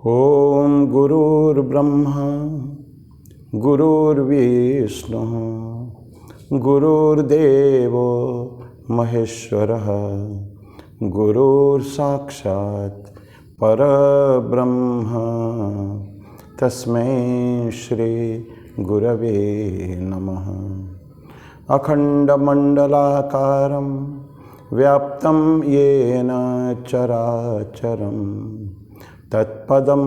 ओम गुरुर्ब्रह्मा गुरुर्विष्णुः गुरुर्देवो महेश्वरः गुरुर्साक्षात् परब्रह्म तस्मै श्री गुरवे नमः। अखंडमंडलाकारं व्याप्तं येन चराचरं तत्पदं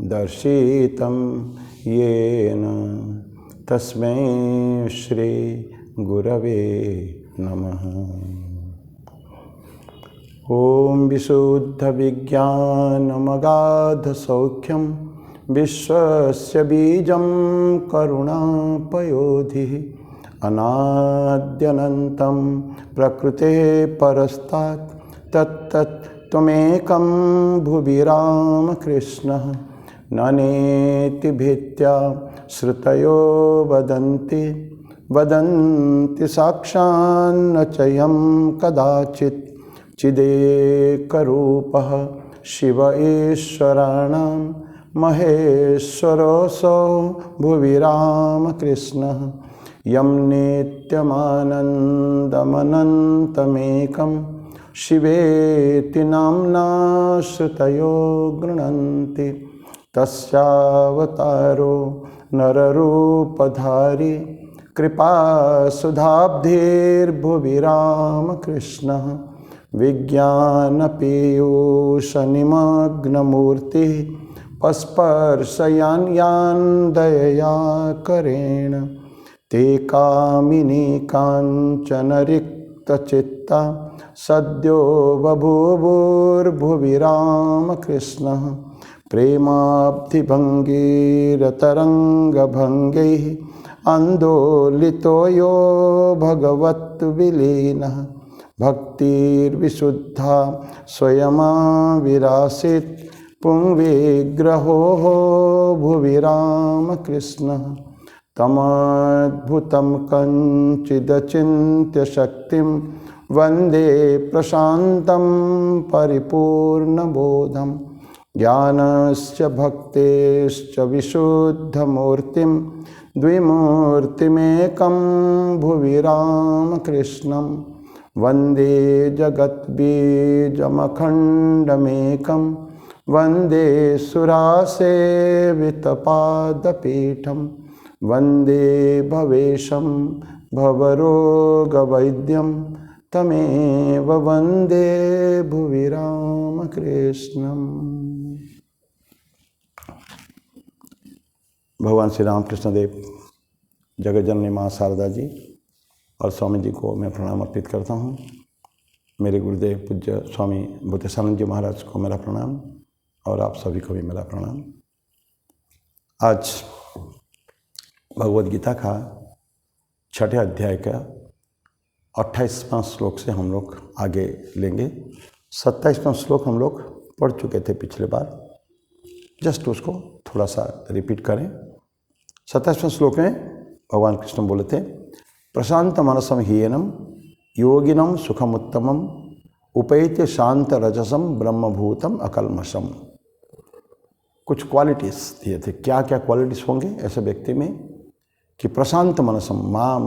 दर्शितं येन तस्मै श्री गुरवे नमः। ओम विशुद्धविज्ञानमगाधसौख्यं विश्वस्य बीजं करुणापयोधिः अनाद्यनन्तं प्रकृतेः परस्तात् तत्तत् त्वमेकं भुवि रामकृष्णः न नेति भीत्या श्रुतयो वदन्ति साक्षान्न चयं कदाचित् चिदेकरूपः शिव ईश्वराणां महेश्वरोऽसौ भुवि रामकृष्णः यं नित्यमानन्दमनन्तमेकं शिवेति नाम्ना श्रुतयो गृह्णन्ति तस्यावतारो नररूपधारी कृपासुधाब्धिर्भुवि रामकृष्णः विज्ञानपीयूषनिमग्नमूर्तिः स्पर्शयान्यान् दयया करेण ते कामिनी काञ्चन रिक्तचित्ता सद्यो बभूवुर्भुवि रामकृष्णः प्रेमाब्धिभङ्गीरतरङ्गभङ्गैः आन्दोलितो यो भगवद्विलीनः भक्तिर्विशुद्धा स्वयमाविरासीत् पुंविग्रहो भुवि रामकृष्णः तमद्भुतं कञ्चिदचिन्त्य शक्तिं वन्दे प्रशान्तं परिपूर्णबोधं ज्ञानस्य भक्तेश्च विशुद्धमूर्तिं द्विमूर्तिमेकं भुवि रामकृष्णं वन्दे जगद्बीजमखण्डमेकं वन्दे सुरासेवितपादपीठं वन्दे भवेशं भवरोगवैद्यं तमेव वन्दे भुवि रामकृष्णं। भगवान श्री रामकृष्ण देव, जगत जननी माँ शारदा जी और स्वामी जी को मैं प्रणाम अर्पित करता हूँ। मेरे गुरुदेव पूज्य स्वामी भूतेशानंद जी महाराज को मेरा प्रणाम और आप सभी को भी मेरा प्रणाम। आज भगवद गीता का 6ठे अध्याय का 28वां श्लोक से हम लोग आगे लेंगे। 27वां श्लोक हम लोग पढ़ चुके थे पिछले बार, जस्ट उसको थोड़ा सा रिपीट करें। 27वां श्लोक में भगवान कृष्ण बोले थे, प्रशांत मनसम हीयनम योगिनम सुखमुत्तमम उपैत्य शांत रजसम ब्रह्मभूतम अकल्मषम। कुछ क्वालिटीज़ दिए थे, क्या क्या क्वालिटीज़ होंगे ऐसे व्यक्ति में कि प्रशांत मनसम,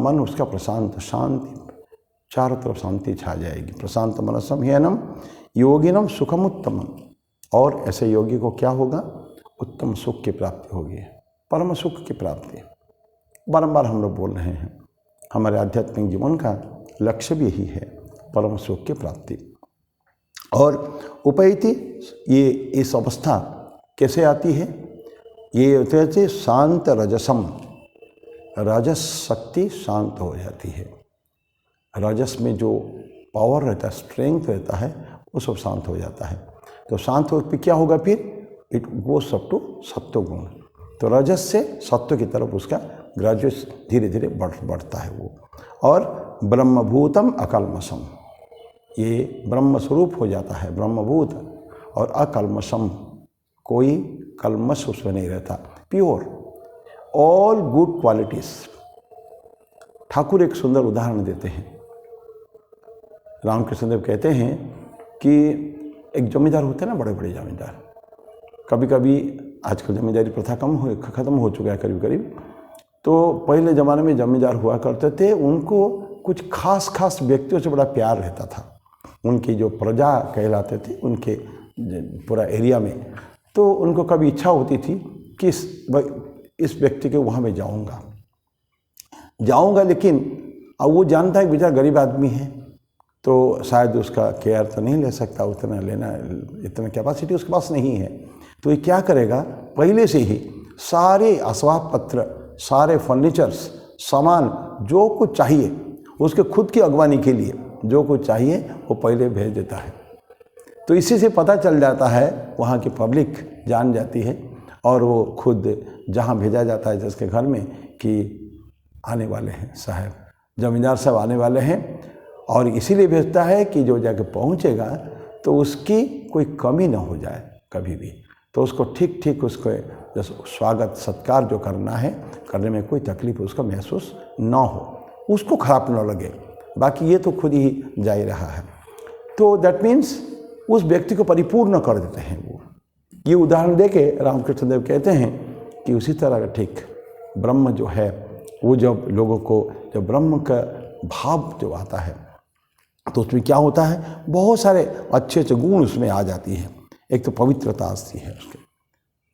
मन उसका प्रशांत, शांति, चारों तरफ शांति छा जाएगी। प्रशांत मनसम हीयनम योगिनम सुखमुत्तमम, और ऐसे योगी को क्या होगा? उत्तम सुख की प्राप्ति होगी, परम सुख की प्राप्ति। बारंबार हम लोग बोल रहे हैं, हमारे आध्यात्मिक जीवन का लक्ष्य भी यही है, परम सुख की प्राप्ति। और उपैति, ये इस अवस्था कैसे आती है? ये होते हैं शांत रजसम, रजस शक्ति शांत हो जाती है। रजस में जो पावर रहता है, स्ट्रेंथ रहता है, वो सब शांत हो जाता है। तो शांत हो क्या होगा फिर? इट गोस अप टू सत्व गुण। तो रजस से सत्व की तरफ उसका ग्रेजुएट धीरे धीरे बढ़ता है वो। और ब्रह्मभूतम अकल्मषम, ये ब्रह्म स्वरूप हो जाता है, ब्रह्मभूत। और अकल्मषम, कोई कल्मश उसमें नहीं रहता, pure, all good qualities. Thakur एक सुंदर उदाहरण देते हैं। रामकृष्ण देव कहते हैं कि एक जमींदार होते हैं ना, बड़े बड़े जमींदार, कभी कभी आजकल जमींदारी प्रथा ख़त्म हो चुका है करीब करीब। तो पहले ज़माने में जमींदार हुआ करते थे, उनको कुछ खास व्यक्तियों से बड़ा प्यार रहता था। उनकी जो प्रजा कहलाते थे उनके पूरा एरिया में, तो उनको कभी इच्छा होती थी कि इस व्यक्ति के वहाँ मैं जाऊँगा, लेकिन अब वो जानता है कि बेचारा गरीब आदमी है, तो शायद उसका केयर तो नहीं ले सकता, इतना कैपेसिटी उसके पास नहीं है। तो ये क्या करेगा, पहले से ही सारे असबाब पत्र, सारे फर्नीचर्स, सामान जो कुछ चाहिए उसके खुद की अगवानी के लिए जो कुछ चाहिए वो पहले भेज देता है। तो इसी से पता चल जाता है, वहाँ की पब्लिक जान जाती है और वो खुद जहाँ भेजा जाता है जिसके घर में कि आने वाले हैं साहब, जमींदार साहब आने वाले हैं, और इसीलिए भेजता है कि जो जाके पहुँचेगा तो उसकी कोई कमी ना हो जाए कभी भी, तो उसको ठीक उसको स्वागत सत्कार जो करना है करने में कोई तकलीफ उसको महसूस ना हो, उसको खराब ना लगे। बाकी ये तो खुद ही जा ही रहा है। तो दैट मीन्स उस व्यक्ति को परिपूर्ण कर देते हैं वो। ये उदाहरण दे के रामकृष्ण देव कहते हैं कि उसी तरह का ठीक ब्रह्म जो है वो जब लोगों को, जब ब्रह्म का भाव जो आता है तो उसमें क्या होता है, बहुत सारे अच्छे गुण उसमें आ जाती है। एक तो पवित्रता आती है उसके,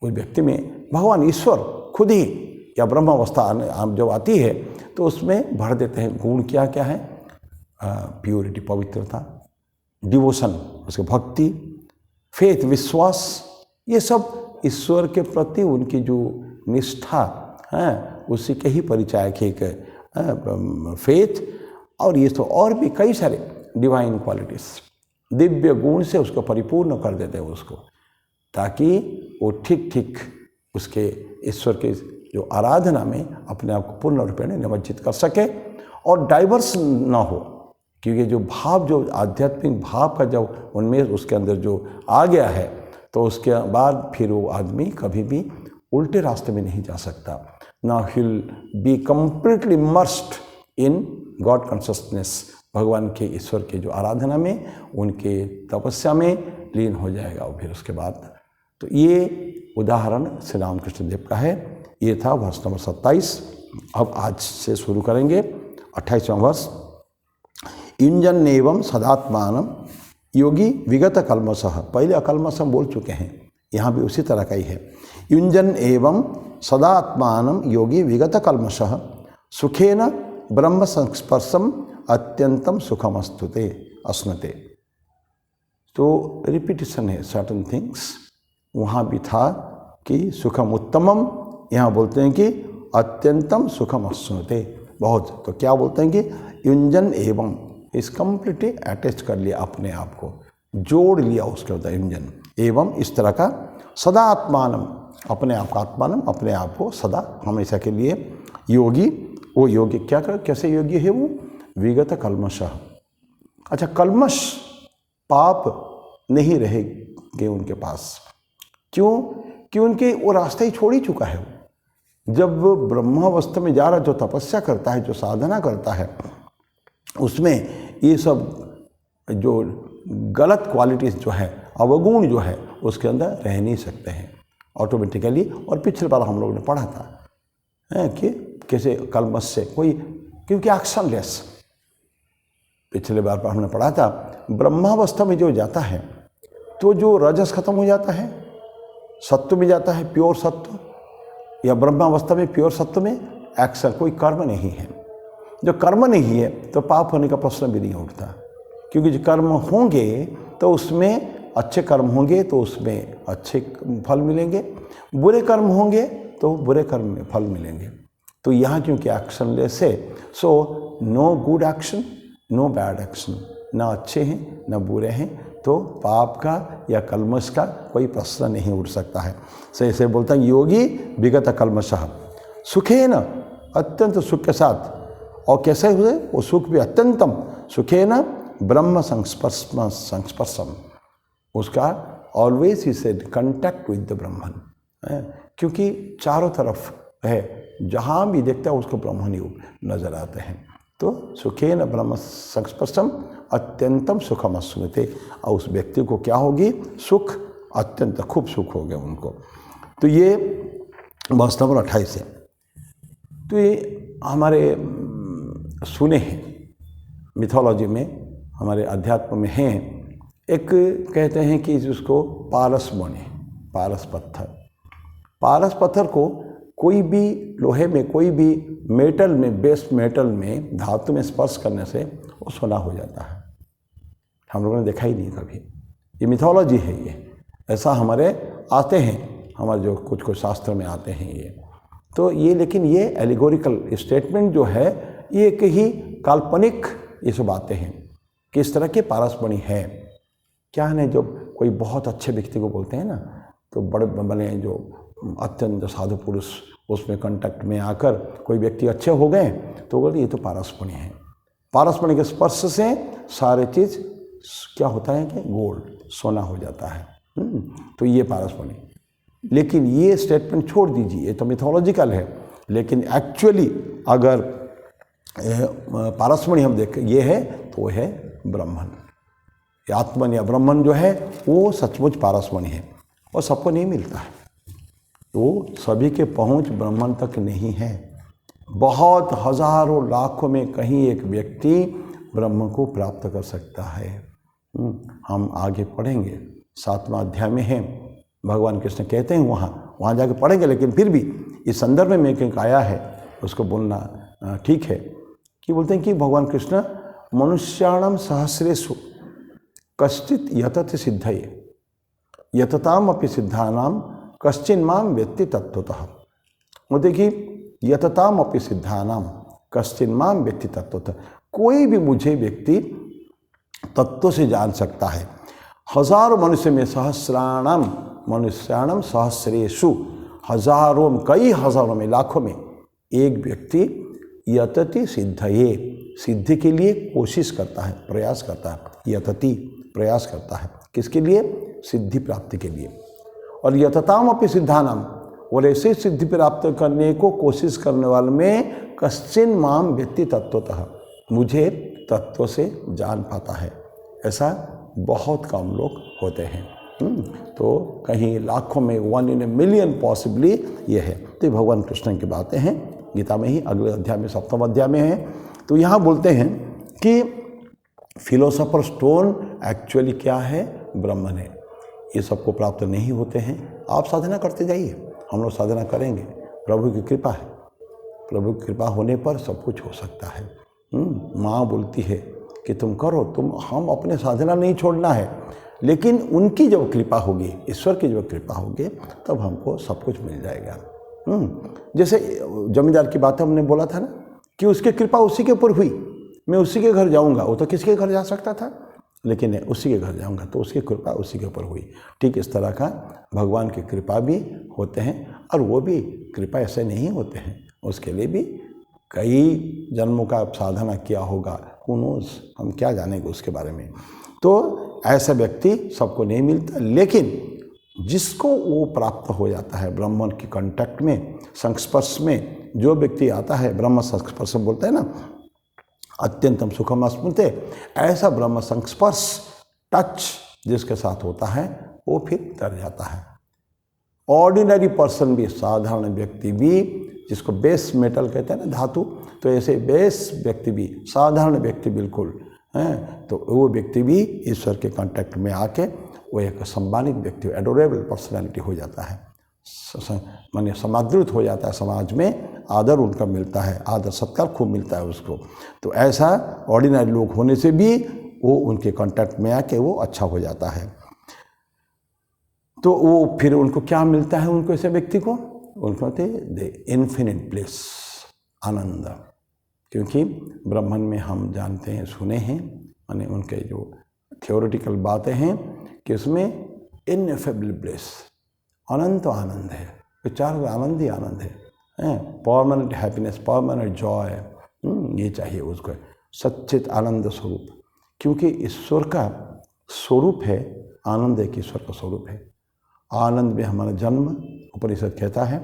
उस व्यक्ति में भगवान ईश्वर खुद ही या ब्रह्म अवस्था जब आती है तो उसमें भर देते हैं गुण। क्या क्या है, प्योरिटी पवित्रता, डिवोशन उसके भक्ति, फेथ विश्वास, ये सब ईश्वर के प्रति उनकी जो निष्ठा है उसी के ही परिचायक एक फेथ, और ये तो और भी कई सारे डिवाइन क्वालिटीज, दिव्य गुण से उसको परिपूर्ण कर देते हैं उसको, ताकि वो ठीक उसके ईश्वर के जो आराधना में अपने आप को पूर्ण रूप में निमज्जित कर सके और डाइवर्स ना हो। क्योंकि जो भाव, जो आध्यात्मिक भाव का जब उनमें उसके अंदर जो आ गया है तो उसके बाद फिर वो आदमी कभी भी उल्टे रास्ते में नहीं जा सकता, ना हिल be completely immersed in God consciousness, भगवान के ईश्वर के जो आराधना में, उनके तपस्या में लीन हो जाएगा। और फिर उसके बाद तो ये उदाहरण श्री रामकृष्ण देव का है। ये था वर्ष नंबर 27। अब आज से शुरू करेंगे 28वां वर्ष। युंजन एवं सदात्मानम योगी विगत कल्मषः, पहले अकल्मषम बोल चुके हैं, यहाँ भी उसी तरह का ही है। युंजन एवं सदात्मानम योगी विगत कल्मषः सुखेन ब्रह्म संस्पर्शम अत्यंतम सुखमस्तुते अस्नते। तो रिपीटिशन है सर्टन थिंग्स, वहाँ भी था कि सुखम उत्तमम, यहाँ बोलते हैं कि अत्यंतम सुखम अस्नुते बहुत। तो क्या बोलते हैं कि युंजन एवं, इस कंप्लीटली अटैच कर लिया, अपने आप को जोड़ लिया, उसके होता है युंजन एवं इस तरह का। सदा आत्मानम, अपने आप का आत्मानम, अपने आप को सदा हमेशा के लिए योगी, वो योगी क्या कर, कैसे योगी है वो, विगत कल्मषः। अच्छा, कल्मष पाप नहीं रहेंगे उनके पास, क्यों कि उनके वो रास्ता ही छोड़ ही चुका है। जब ब्रह्मावस्था में जा रहा, जो तपस्या करता है, जो साधना करता है, उसमें ये सब जो गलत क्वालिटीज़ जो है, अवगुण जो है, उसके अंदर रह नहीं सकते हैं ऑटोमेटिकली। और पिछले बार हम लोग ने पढ़ा था कि कैसे कल्मष से कोई, क्योंकि एक्शनलेस, पिछले बार पर हमने पढ़ा था ब्रह्मावस्था में जो जाता है तो जो रजस खत्म हो जाता है, सत्व में जाता है, प्योर सत्व, या ब्रह्मावस्था में प्योर सत्व में एक्शन, कोई कर्म नहीं है। जो कर्म नहीं है तो पाप होने का प्रश्न भी नहीं उठता, क्योंकि जो कर्म होंगे तो उसमें अच्छे कर्म होंगे तो उसमें अच्छे फल मिलेंगे, बुरे कर्म होंगे तो बुरे कर्म में फल मिलेंगे। तो यहाँ क्योंकि एक्शनलेस है, so no good action, no bad action, ना अच्छे हैं ना बुरे हैं, तो पाप का या कल्मष का कोई प्रश्न नहीं उठ सकता है। सही से बोलता है योगी विगत कल्मषः सुखेन, अत्यंत सुख के साथ, और कैसे हुए वो सुख भी अत्यंतम सुखेन ब्रह्म संस्पर्शम, उसका ऑलवेज ही said contact with the Brahman, क्योंकि चारों तरफ है, जहाँ भी देखता है उसको ब्रह्मन ही नजर आते हैं। तो सुखेन ब्रह्म संस्पर्शम अत्यंतम सुखम अस्नुते, और उस व्यक्ति को क्या होगी, सुख अत्यंत खूब सुख हो गया उनको। तो ये वर्ष नंबर 28 है। तो ये हमारे सुने हैं मिथोलॉजी में, हमारे अध्यात्म में हैं। एक कहते हैं कि जिसको पारस बने, पारस पत्थर, पारस पत्थर को कोई भी लोहे में, कोई भी मेटल में, बेस मेटल में, धातु में स्पर्श करने से वो सोना हो जाता है। हम लोगों ने देखा ही नहीं कभी, ये मिथोलॉजी है ये, ऐसा हमारे आते हैं, हमारे जो कुछ कुछ शास्त्र में आते हैं ये। तो ये, लेकिन ये एलिगोरिकल स्टेटमेंट जो है ये एक ही काल्पनिक ये सब आते हैं कि इस तरह के पारसमणि है। क्या है, जब कोई बहुत अच्छे व्यक्ति को बोलते हैं ना, तो बड़े बने जो अत्यंत साधु पुरुष उसमें कांटेक्ट में आकर कोई व्यक्ति अच्छे हो गए तो बोलते ये तो पारसमणि है। पारसमणि के स्पर्श से सारे चीज़ क्या होता है कि गोल्ड, सोना हो जाता है। तो ये पारसमणि। लेकिन ये स्टेटमेंट छोड़ दीजिए, ये तो मिथोलॉजिकल है। लेकिन एक्चुअली अगर पारसमणि हम देखें ये है तो वो है ब्रह्मन, आत्मन या ब्रह्मन जो है वो सचमुच पारसमणि है और सबको नहीं मिलता है। तो सभी के पहुंच ब्रह्मन तक नहीं है। बहुत हजारों लाखों में कहीं एक व्यक्ति ब्रह्म को प्राप्त कर सकता है। हम आगे पढ़ेंगे, 7वां अध्याय में है, भगवान कृष्ण कहते हैं वहाँ जाके पढ़ेंगे। लेकिन फिर भी इस संदर्भ में एक आया है, उसको बोलना ठीक है, कि बोलते हैं कि भगवान कृष्ण मनुष्याणाम सहस्रेषु कश्चित यतत सिद्धये यतताम अपि सिद्धानाम कश्चिन माम व्यक्ति तत्वतः। वो देखिए, यतताम अपि सिद्धानाम कश्चिन माम व्यक्ति तत्वतः, कोई भी मुझे व्यक्ति तत्व से जान सकता है। हजारों मनुष्य में सहस्राणाम मनुष्याणाम सहस्रेषु, हजारों, कई हजारों में, लाखों में एक व्यक्ति यतति सिद्धये, सिद्धि के लिए कोशिश करता है, प्रयास करता है। यतति प्रयास करता है, किसके लिए? सिद्धि प्राप्ति के लिए। और यतताम अपि सिद्धानाम, और ऐसे सिद्धि प्राप्त करने को कोशिश करने वाले में कश्चिन माम व्यक्ति तत्वतः, मुझे तत्व से जान पाता है, ऐसा बहुत कम लोग होते हैं। तो कहीं लाखों में 1 in a million पॉसिबली ये है। तो भगवान कृष्ण की बातें हैं, गीता में ही अगले अध्याय में, 7वां अध्याय में है। तो यहाँ बोलते हैं कि फिलोसोफर स्टोन एक्चुअली क्या है? ब्रह्मन है। ये सबको प्राप्त नहीं होते हैं। आप साधना करते जाइए, हम लोग साधना करेंगे, प्रभु की कृपा है। प्रभु की कृपा होने पर सब कुछ हो सकता है। माँ बोलती है कि तुम करो, हम अपने साधना नहीं छोड़ना है, लेकिन उनकी जब कृपा होगी, ईश्वर की जब कृपा होगी, तब हमको सब कुछ मिल जाएगा। जैसे जमींदार की बात हमने बोला था ना, कि उसकी कृपा उसी के ऊपर हुई, मैं उसी के घर जाऊंगा, वो तो किसके घर जा सकता था, लेकिन उसी के घर जाऊंगा तो उसकी कृपा उसी के ऊपर हुई। ठीक इस तरह का भगवान की कृपा भी होते हैं, और वो भी कृपा ऐसे नहीं होते हैं, उसके लिए भी कई जन्मों का साधना किया होगा, कौन हम क्या जानेंगे उसके बारे में। तो ऐसा व्यक्ति सबको नहीं मिलता, लेकिन जिसको वो प्राप्त हो जाता है ब्रह्मन की कांटेक्ट में, संस्पर्श में, जो व्यक्ति आता है, ब्रह्म संस्पर्श बोलते हैं ना, अत्यंतम सुखम स्मृते, ऐसा ब्रह्म संस्पर्श टच जिसके साथ होता है वो फिर तर जाता है। ऑर्डिनरी पर्सन भी, साधारण व्यक्ति भी, जिसको बेस मेटल कहते हैं ना, धातु, तो ऐसे बेस व्यक्ति भी, साधारण व्यक्ति बिल्कुल हैं, तो वो व्यक्ति भी ईश्वर के कांटेक्ट में आके वो एक सम्मानित व्यक्ति, एडोरेबल पर्सनैलिटी हो जाता है, माने समादृत हो जाता है, समाज में आदर उनका मिलता है, आदर सत्कार खूब मिलता है उसको। तो ऐसा ऑर्डिनरी लोग होने से भी वो उनके कांटेक्ट में आके वो अच्छा हो जाता है। तो वो फिर उनको क्या मिलता है, उनको ऐसे व्यक्ति को, उनको कहते द इन्फिनिट ब्लिस, आनंद। क्योंकि ब्रह्मन में हम जानते हैं, सुने हैं, माने उनके जो थियोरेटिकल बातें हैं कि उसमें इनएफेबल ब्लिस, अनंत आनंद है, विचार आनंद ही आनंद है, परमानेंट हैप्पीनेस, परमानेंट जॉय, ये चाहिए उसको, सच्चित आनंद स्वरूप। क्योंकि ईश्वर का स्वरूप है आनंद, एक ईश्वर का स्वरूप है। आनंद में हमारा जन्म, उपनिषद कहता है,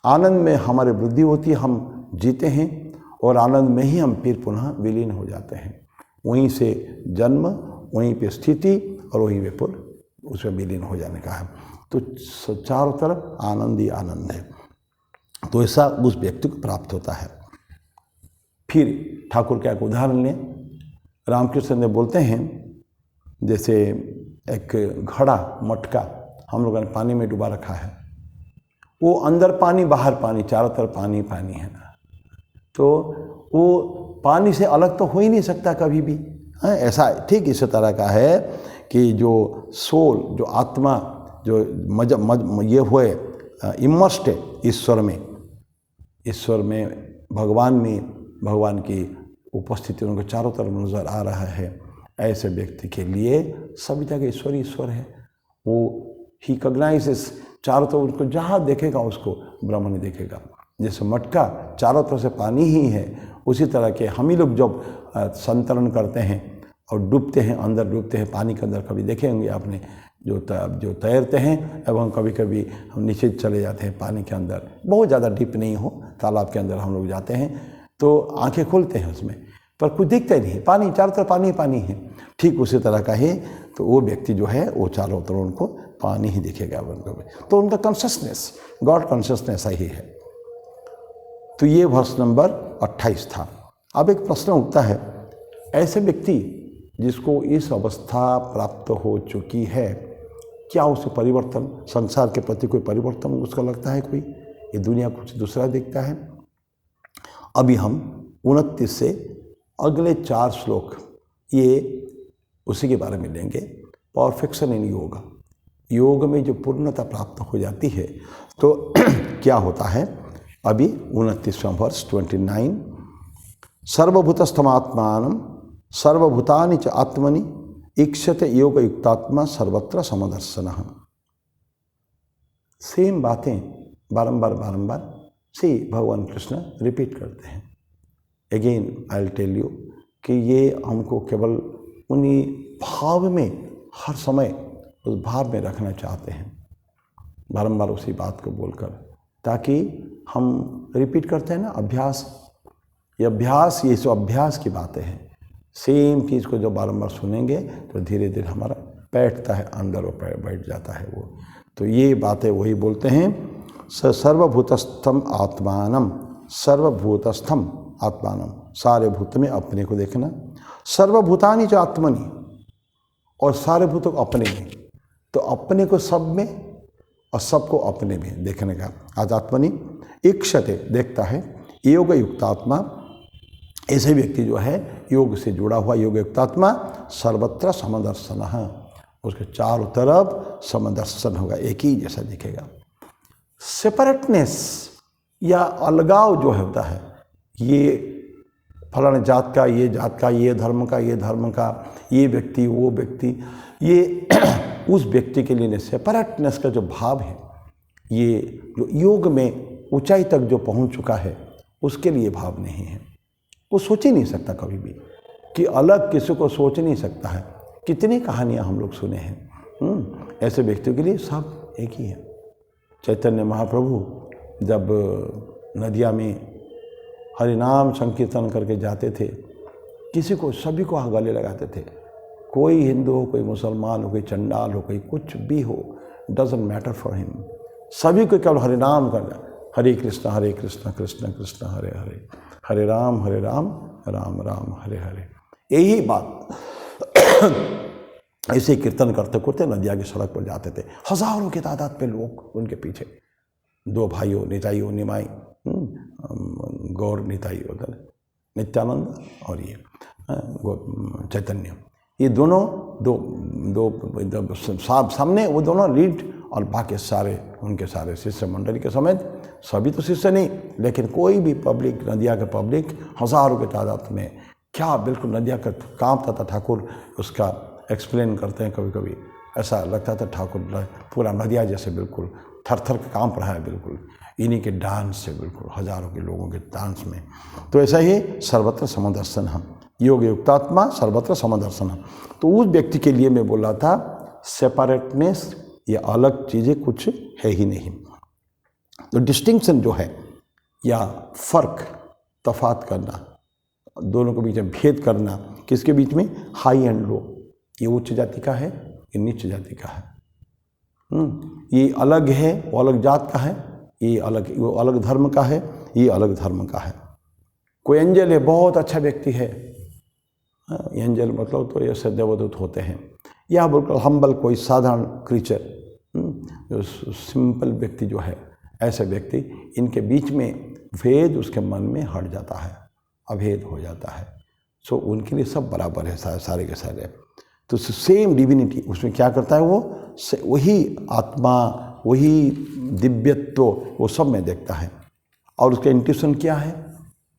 आनंद में हमारी वृद्धि होती है, हम जीते हैं, और आनंद में ही हम फिर पुनः विलीन हो जाते हैं। वहीं से जन्म, वहीं पे स्थिति, और वहीं पे उसमें विलीन हो जाने का है। तो चारों तरफ आनंद ही आनंद है। तो ऐसा उस व्यक्ति को प्राप्त होता है। फिर ठाकुर का एक उदाहरण लें, रामकृष्ण देव बोलते हैं जैसे एक घड़ा मटका हम लोगों ने पानी में डुबा रखा है, वो अंदर पानी बाहर पानी, चारों तरफ पानी पानी है ना, तो वो पानी से अलग तो हो ही नहीं सकता कभी भी। ऐसा ठीक इस तरह का है कि जो सोल, जो आत्मा, जो ये हुए इमर्स्ड है ईश्वर में, भगवान की उपस्थिति उनको चारों तरफ नजर आ रहा है, ऐसे व्यक्ति के लिए सभी जगह ईश्वर है। वो ही रिकॉग्नाइजेस, चारों तरफ उसको जहाँ देखेगा उसको ब्रह्म नहीं देखेगा। जैसे मटका चारों तरफ से पानी ही है, उसी तरह के हम ही लोग जब संतरण करते हैं और डूबते हैं, अंदर डूबते हैं पानी के अंदर, कभी देखे होंगे आपने जो तैरते हैं एवं कभी कभी हम नीचे चले जाते हैं पानी के अंदर, बहुत ज़्यादा डीप नहीं हो, तालाब के अंदर हम लोग जाते हैं तो आंखें खोलते हैं उसमें, पर कुछ दिखता ही नहीं, पानी चारों तरफ पानी पानी है। ठीक उसी तरह का ही तो वो व्यक्ति जो है वो चारों तरफ उनको पानी ही दिखेगा उनको, तो उनका कॉन्शियसनेस गॉड कॉन्शियसनेस ही है। तो ये वर्ष नंबर 28 था। अब एक प्रश्न उठता है, ऐसे व्यक्ति जिसको इस अवस्था प्राप्त हो चुकी है, क्या उसे परिवर्तन, संसार के प्रति कोई परिवर्तन उसका लगता है, कोई ये दुनिया कुछ दूसरा देखता है? अभी हम 29 से अगले 4 श्लोक ये उसी के बारे में लेंगे। परफेक्शन इन योग में जो पूर्णता प्राप्त हो जाती है तो क्या होता है। अभी 29वां वर्ष 29, सर्वभूतस्थमात्मानं सर्वभूतानि च आत्मनि ईक्षते योग युक्तात्मा सर्वत्र समदर्शनः। सेम बातें बारंबार से भगवान कृष्ण रिपीट करते हैं। Again I will tell you कि ये हमको केवल उन्हीं भाव में हर समय उस भाव में रखना चाहते हैं, बारंबार उसी बात को बोलकर, ताकि हम रिपीट करते हैं ना, ये सब अभ्यास की बातें हैं। सेम चीज़ को जब बारंबार सुनेंगे तो धीरे धीरे हमारा बैठता है अंदर, वो बैठ जाता है वो। तो ये बातें वही बोलते हैं, सर्वभूतस्थम आत्मानम, सर्वभूतस्थम आत्मानम, सारे भूत में अपने को देखना, सर्वभूतानि च आत्मनि, और सारे भूतों को अपने में, तो अपने को सब में और सबको अपने में देखने का। आज आत्मनि ईक्षते देखता है, योग युक्तात्मा, ऐसे व्यक्ति जो है योग से जुड़ा हुआ योग युक्तात्मा, सर्वत्र समदर्शन, उसके चारों तरफ समदर्शन होगा, एक ही जैसा दिखेगा। सेपरेटनेस या अलगाव जो होता है, ये फलाने जात का, ये जात का, ये धर्म का, ये धर्म का, ये व्यक्ति वो व्यक्ति, ये उस व्यक्ति के लिए नहीं। सेपरेटनेस का जो भाव है, ये जो योग में ऊंचाई तक जो पहुंच चुका है उसके लिए भाव नहीं है। वो सोच ही नहीं सकता कभी भी कि अलग किसी को सोच नहीं सकता है। कितनी कहानियाँ हम लोग सुने हैं। ऐसे व्यक्तियों के लिए सब एक ही है। चैतन्य महाप्रभु जब नदिया में हरिनाम संकीर्तन करके जाते थे, किसी को, सभी को गले लगाते थे। कोई हिंदू हो, कोई मुसलमान हो, कोई चंडाल हो, कोई कुछ भी हो, डजंट मैटर फॉर हिम, सभी को केवल हरिनाम करना, हरे कृष्ण कृष्ण कृष्ण हरे हरे, हरे राम राम राम हरे हरे, यही बात। ऐसे कीर्तन करते करते नदिया की सड़क पर जाते थे, हजारों की तादाद पे लोग उनके पीछे, 2 भाइयों निताइयों निमाई, गौर निताई उधर नित्यानंद और ये चैतन्य, ये दोनों दो सामने वो दोनों लीड, और बाकी सारे उनके सारे शिष्य मंडली के समेत, सभी तो शिष्य नहीं लेकिन कोई भी पब्लिक, नदिया के पब्लिक हजारों की तादाद में, क्या बिल्कुल नदिया का कांपता था। ठाकुर उसका एक्सप्लेन करते हैं, कभी कभी ऐसा लगता था ठाकुर पूरा नदिया जैसे बिल्कुल थर थर कांप रहा है, बिल्कुल इन्हीं के डांस से, बिल्कुल हजारों के लोगों के डांस में। तो ऐसा ही सर्वत्र समदर्शन हम, योग युक्तात्मा सर्वत्र समदर्शन। तो उस व्यक्ति के लिए मैं बोल रहा था, सेपरेटनेस, ये अलग चीज़ें कुछ है ही नहीं। तो डिस्टिंक्शन जो है या फ़र्क, तफात करना, दोनों के बीच में भेद करना, किसके बीच में, हाई एंड लो, ये उच्च जाति का है, ये नीच जाति का है, ये अलग है, वो अलग जात का है, ये अलग, वो अलग धर्म का है, ये अलग धर्म का है। कोई एंजल है, बहुत अच्छा व्यक्ति है, एंजल मतलब तो ऐसे देवदूत होते हैं, या बिल्कुल हम्बल कोई साधारण क्रीचर, जो सिंपल व्यक्ति जो है, ऐसे व्यक्ति, इनके बीच में भेद उसके मन में हट जाता है, अभेद हो जाता है। सो उनके लिए सब बराबर है, सारे के सारे। तो सेम डिविनिटी उसमें क्या करता है, वो वही आत्मा, वही दिव्यत्व वो सब में देखता है। और उसका इंट्यूशन क्या है,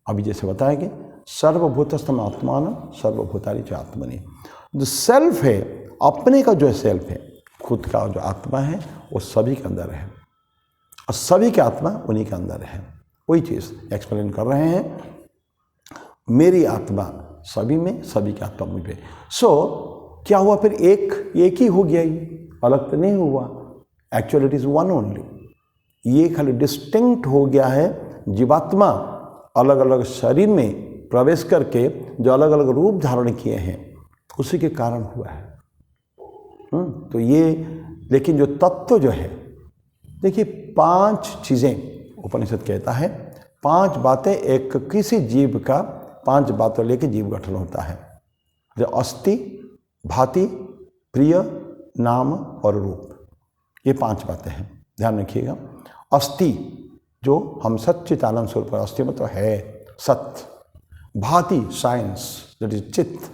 अभी जैसे बताया कि सर्वभूतस्थम आत्मान सर्वभूतानि च आत्मनि। जो सेल्फ है, अपने का जो सेल्फ है, खुद का जो आत्मा है, वो सभी के अंदर है, और सभी की आत्मा उन्हीं के अंदर है। वही चीज़ एक्सप्लेन कर रहे हैं, मेरी आत्मा सभी में, सभी की आत्मा मुझ में। सो क्या हुआ फिर, एक ही हो गया, ये अलग तो नहीं हुआ, actually it is one only. ये खाली डिस्टिंक्ट हो गया है, जीवात्मा अलग अलग शरीर में प्रवेश करके जो अलग अलग रूप धारण किए हैं, उसी के कारण हुआ है। तो ये, लेकिन जो तत्व जो है, देखिए 5 चीज़ें उपनिषद कहता है, 5 बातें एक किसी जीव का, 5 बातों लेके जीव गठन होता है। जो अस्ति, भाति, प्रिय, नाम और रूप, ये 5 बातें हैं, ध्यान रखिएगा। अस्ति, जो हम सच्चिदानंद स्वरूप, अस्ति मतलब है, सत्य। भाति, साइंस, दैट इज चित्त।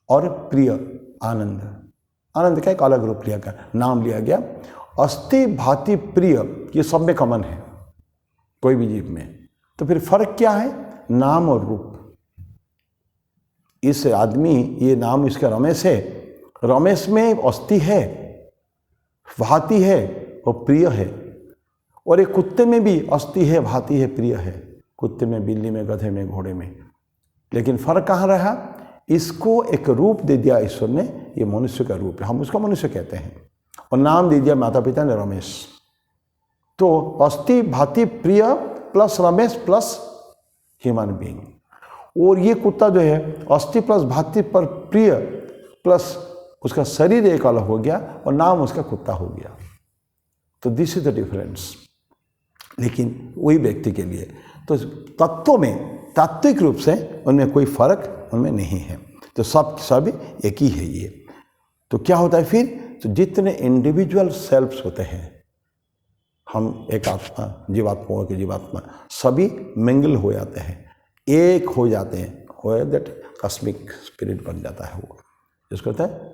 और प्रिय, आनंद। आनंद का एक अलग रूप लिया गया, नाम लिया गया। अस्ति, भाति, प्रिय, ये सब में कॉमन है कोई भी जीव में। तो फिर फर्क क्या है, नाम और रूप। इस आदमी, ये नाम इसका रमेश है, रमेश में अस्ति है, भाति है और प्रिय है। और एक कुत्ते में भी अस्ति है, भाति है, प्रिय है, कुत्ते में, बिल्ली में, गधे में, घोड़े में। लेकिन फर्क कहाँ रहा, इसको एक रूप दे दिया ईश्वर ने, ये मनुष्य का रूप है, हम उसको मनुष्य कहते हैं, और नाम दे दिया माता पिता ने रमेश। तो अस्ति, भाति, प्रिय plus Ramesh plus human being. और ये कुत्ता जो है, अस्ति प्लस भाति पर प्रिय प्लस उसका शरीर एक अलग हो गया और नाम उसका कुत्ता हो गया। तो दिस इज द डिफरेंस। लेकिन वही व्यक्ति के लिए तो तत्वों में, तात्विक रूप से उनमें कोई फर्क उनमें नहीं है। तो सब एक ही है ये। तो क्या होता है फिर, तो जितने इंडिविजुअल सेल्फ्स होते हैं, हम एक आत्मा, जीवात्माओं के जीवात्मा सभी मिंगल हो जाते हैं, एक हो जाते हैं, हो दैट कॉस्मिक स्पिरिट बन जाता है वो, जिसको कहते हैं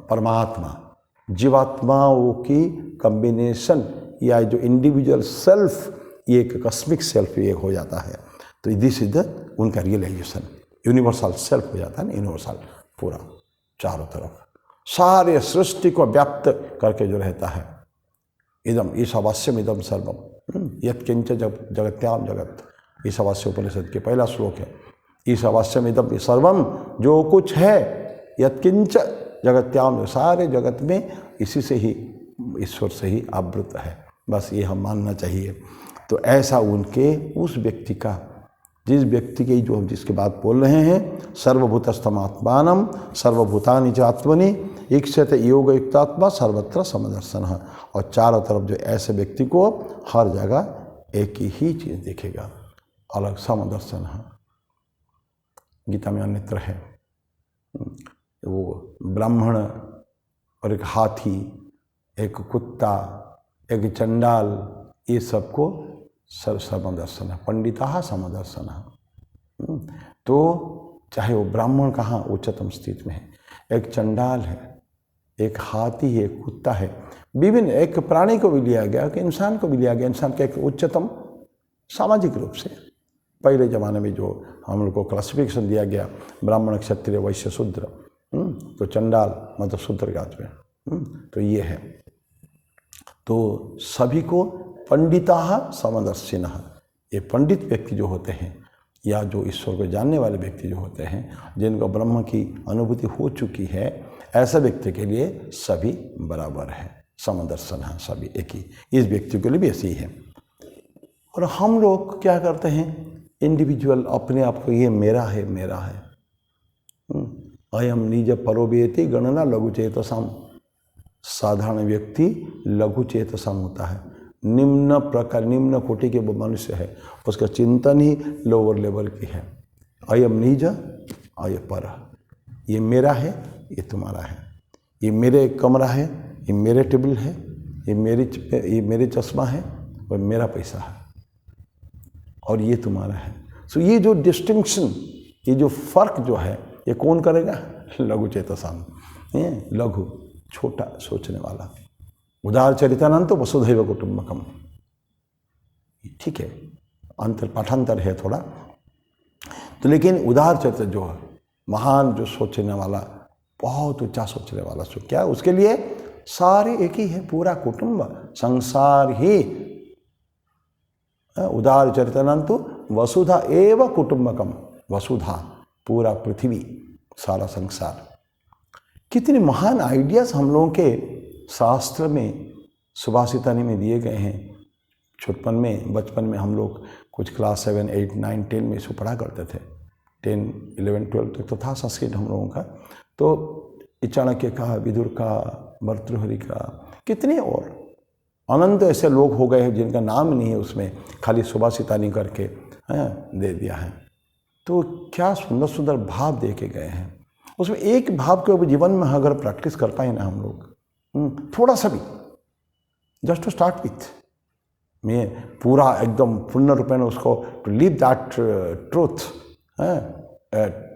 परमात्मा। जीवात्माओं की कॉम्बिनेशन या जो इंडिविजुअल सेल्फ, ये एक कॉस्मिक सेल्फ एक हो जाता है। तो दिस इज द उनका रियलाइजेशन, यूनिवर्सल सेल्फ हो जाता है ना, यूनिवर्सल पूरा चारों तरफ सारे सृष्टि को व्याप्त करके जो रहता है। इदम ईशावास्यम इदम सर्वम यत्किंच जगत्याम जगत, ईशावास्य उपनिषद के पहला श्लोक है। ईशावास्यम इदम सर्वम, जो कुछ है, यत्किंच जगत्याम, सारे जगत में इसी से ही, ईश्वर से ही आवृत है। बस ये हम मानना चाहिए। तो ऐसा उनके उस व्यक्ति का, जिस व्यक्ति की जो हम जिसके बात बोल रहे हैं, सर्वभूतस्थम आत्मानम सर्वभूतानि च आत्मनि ईक्षते योग युक्तात्मा सर्वत्र समदर्शन। और चारों तरफ जो ऐसे व्यक्ति को हर जगह एक ही चीज़ दिखेगा, अलग समदर्शन है। गीता में अन्यत्र है, वो ब्राह्मण और एक हाथी, एक कुत्ता, एक चंडाल, ये सबको समदर्शन है, पंडिता समदर्शन है। तो चाहे वो ब्राह्मण कहाँ उच्चतम स्थिति में है, एक चंडाल है, एक हाथी है, एक कुत्ता है, विभिन्न, एक प्राणी को भी लिया गया, कि इंसान को भी लिया गया। इंसान का एक उच्चतम सामाजिक रूप से पहले ज़माने में जो हम लोग को क्लासिफिकेशन दिया गया, ब्राह्मण, क्षत्रिय, वैश्य, शूद्र, तो चंडाल मतलब शूद्र जात में, तो ये है। तो सभी को पंडिता समदर्शिनः, ये पंडित व्यक्ति जो होते हैं, या जो ईश्वर को जानने वाले व्यक्ति जो होते हैं, जिनको ब्रह्म की अनुभूति हो चुकी है, ऐसे व्यक्ति के लिए सभी बराबर है, समदर्शन है, सभी एक ही। इस व्यक्ति के लिए भी ऐसी ही है। और हम लोग क्या करते हैं, इंडिविजुअल अपने आप को, ये मेरा है, मेरा है, अयम निज परोवेति गणना लघु चेतसाम, साधारण व्यक्ति लघु चेतसम होता है, निम्न कोटि के वो मनुष्य है, उसका चिंतन ही लोअर लेवल की है। अयम निज अय पर, ये मेरा है, ये तुम्हारा है, ये मेरे कमरा है, ये मेरे टेबल है, ये मेरे चश्मा है और मेरा पैसा है और ये तुम्हारा है। सो ये जो डिस्टिंक्शन, ये जो फर्क जो है, ये कौन करेगा? लघु चेतसाम, लघु छोटा सोचने वाला। उदार चरितानंत वसुधैव कुटुंबकम, ठीक है, अंतर पाठांतर है थोड़ा तो, लेकिन उदार चरित्र जो है, महान जो सोचने वाला, बहुत ऊंचा सोचने वाला, सो क्या उसके लिए सारे एक ही है, पूरा कुटुंब संसार ही। उदार चरितानंत वसुधा एव कुटुंबकम, वसुधा पूरा पृथ्वी, सारा संसार। कितने महान आइडियाज हम लोगों के शास्त्र में, सुभाषितानी में दिए गए हैं। बचपन में हम लोग कुछ क्लास 7, 8, 9, 10 में इसको पढ़ा करते थे। 10, 11, 12 तक तो था संस्कृत हम लोगों का। तो चाणक्य का, विदुर का, भर्तृहरि का, कितने और अनंत ऐसे लोग हो गए हैं जिनका नाम नहीं है उसमें, खाली सुभाषितानी करके दे दिया है। तो क्या सुंदर सुंदर भाव दे के गए हैं। उसमें एक भाव के जीवन में अगर प्रैक्टिस कर पाए ना हम लोग, थोड़ा सा भी, जस्ट टू स्टार्ट विथ, मैं पूरा एकदम पूर्ण रूप में उसको to live that truth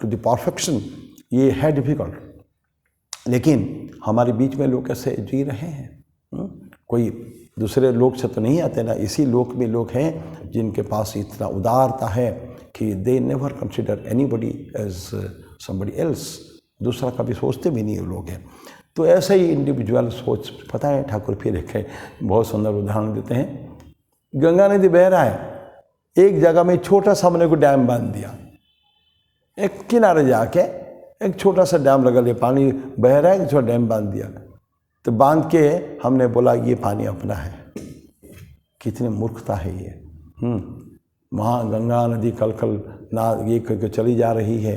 to the perfection, ये है डिफिकल्ट। लेकिन हमारे बीच में लोग ऐसे जी रहे हैं, कोई दूसरे लोग से तो नहीं आते ना, इसी लोक में लोग हैं जिनके पास इतना उदारता है कि they never consider anybody as somebody else, दूसरा कभी सोचते भी नहीं लोग हैं। तो ऐसे ही इंडिविजुअल सोच, पता है ठाकुर फिर एक बहुत सुंदर उदाहरण देते हैं। गंगा नदी बह रहा है, एक जगह में छोटा सा हमने को डैम बांध दिया, एक किनारे जाके एक छोटा सा डैम लगा लिया, पानी बह रहा है, छोटा डैम बांध दिया। तो बांध के हमने बोला ये पानी अपना है। कितनी मूर्खता है ये। वहाँ गंगा नदी कल ना ये करके चली जा रही है,